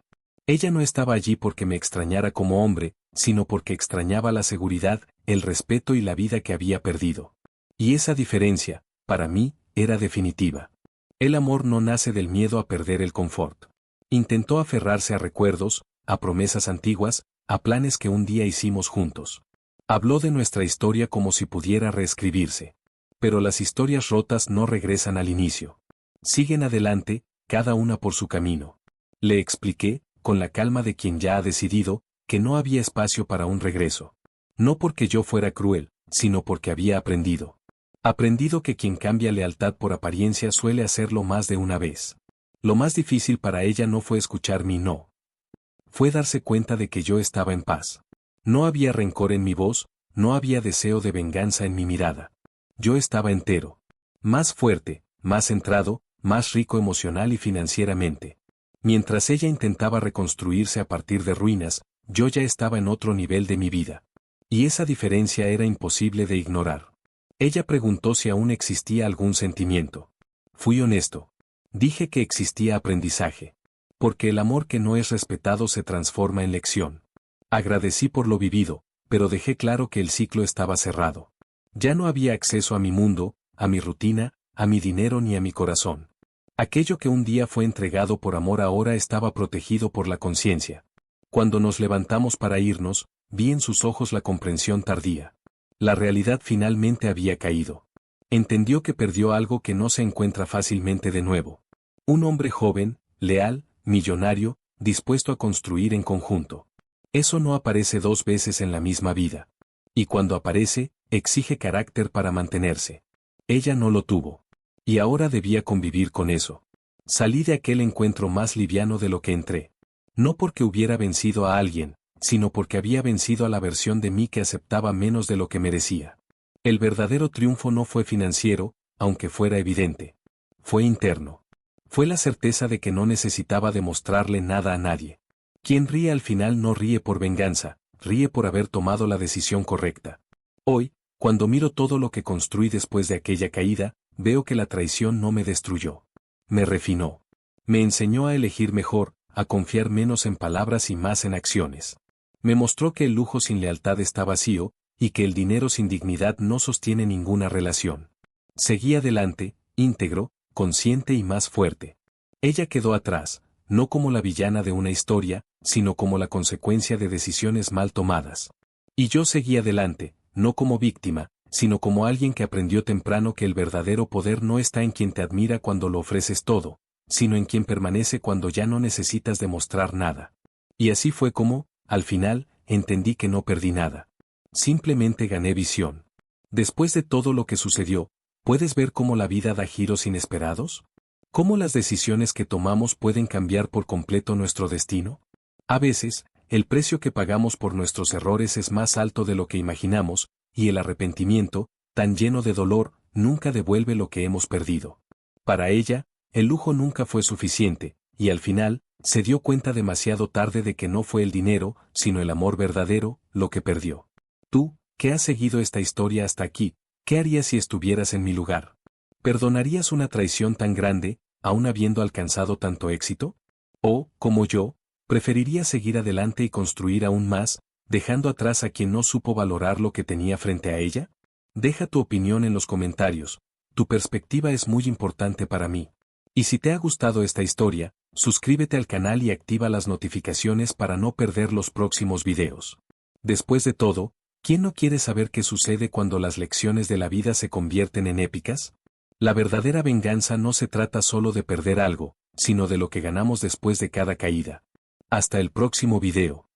Ella no estaba allí porque me extrañara como hombre, sino porque extrañaba la seguridad, el respeto y la vida que había perdido. Y esa diferencia, para mí, era definitiva. El amor no nace del miedo a perder el confort. Intentó aferrarse a recuerdos, a promesas antiguas, a planes que un día hicimos juntos. Habló de nuestra historia como si pudiera reescribirse. Pero las historias rotas no regresan al inicio. Siguen adelante, cada una por su camino. Le expliqué, con la calma de quien ya ha decidido, que no había espacio para un regreso. No porque yo fuera cruel, sino porque había aprendido. Aprendido que quien cambia lealtad por apariencia suele hacerlo más de una vez. Lo más difícil para ella no fue escuchar mi no. Fue darse cuenta de que yo estaba en paz. No había rencor en mi voz, no había deseo de venganza en mi mirada. Yo estaba entero. Más fuerte, más centrado, más rico emocional y financieramente. Mientras ella intentaba reconstruirse a partir de ruinas, yo ya estaba en otro nivel de mi vida. Y esa diferencia era imposible de ignorar. Ella preguntó si aún existía algún sentimiento. Fui honesto. Dije que existía aprendizaje. Porque el amor que no es respetado se transforma en lección. Agradecí por lo vivido, pero dejé claro que el ciclo estaba cerrado. Ya no había acceso a mi mundo, a mi rutina, a mi dinero ni a mi corazón. Aquello que un día fue entregado por amor ahora estaba protegido por la conciencia. Cuando nos levantamos para irnos, vi en sus ojos la comprensión tardía. La realidad finalmente había caído. Entendió que perdió algo que no se encuentra fácilmente de nuevo. Un hombre joven, leal, millonario, dispuesto a construir en conjunto. Eso no aparece dos veces en la misma vida. Y cuando aparece, exige carácter para mantenerse. Ella no lo tuvo. Y ahora debía convivir con eso. Salí de aquel encuentro más liviano de lo que entré. No porque hubiera vencido a alguien, sino porque había vencido a la versión de mí que aceptaba menos de lo que merecía. El verdadero triunfo no fue financiero, aunque fuera evidente. Fue interno. Fue la certeza de que no necesitaba demostrarle nada a nadie. Quien ríe al final no ríe por venganza, ríe por haber tomado la decisión correcta. Hoy, cuando miro todo lo que construí después de aquella caída, veo que la traición no me destruyó. Me refinó. Me enseñó a elegir mejor, a confiar menos en palabras y más en acciones. Me mostró que el lujo sin lealtad está vacío, y que el dinero sin dignidad no sostiene ninguna relación. Seguí adelante, íntegro, consciente y más fuerte. Ella quedó atrás, no como la villana de una historia, sino como la consecuencia de decisiones mal tomadas. Y yo seguí adelante, no como víctima, sino como alguien que aprendió temprano que el verdadero poder no está en quien te admira cuando lo ofreces todo, sino en quien permanece cuando ya no necesitas demostrar nada. Y así fue como, al final, entendí que no perdí nada. Simplemente gané visión. Después de todo lo que sucedió, ¿puedes ver cómo la vida da giros inesperados? ¿Cómo las decisiones que tomamos pueden cambiar por completo nuestro destino? A veces, el precio que pagamos por nuestros errores es más alto de lo que imaginamos, y el arrepentimiento, tan lleno de dolor, nunca devuelve lo que hemos perdido. Para ella, el lujo nunca fue suficiente, y al final, se dio cuenta demasiado tarde de que no fue el dinero, sino el amor verdadero, lo que perdió. Tú, que has seguido esta historia hasta aquí, ¿qué harías si estuvieras en mi lugar? ¿Perdonarías una traición tan grande, aún habiendo alcanzado tanto éxito? ¿O, como yo, preferirías seguir adelante y construir aún más, dejando atrás a quien no supo valorar lo que tenía frente a ella? Deja tu opinión en los comentarios, tu perspectiva es muy importante para mí. Y si te ha gustado esta historia, suscríbete al canal y activa las notificaciones para no perder los próximos videos. Después de todo, ¿quién no quiere saber qué sucede cuando las lecciones de la vida se convierten en épicas? La verdadera venganza no se trata solo de perder algo, sino de lo que ganamos después de cada caída. Hasta el próximo video.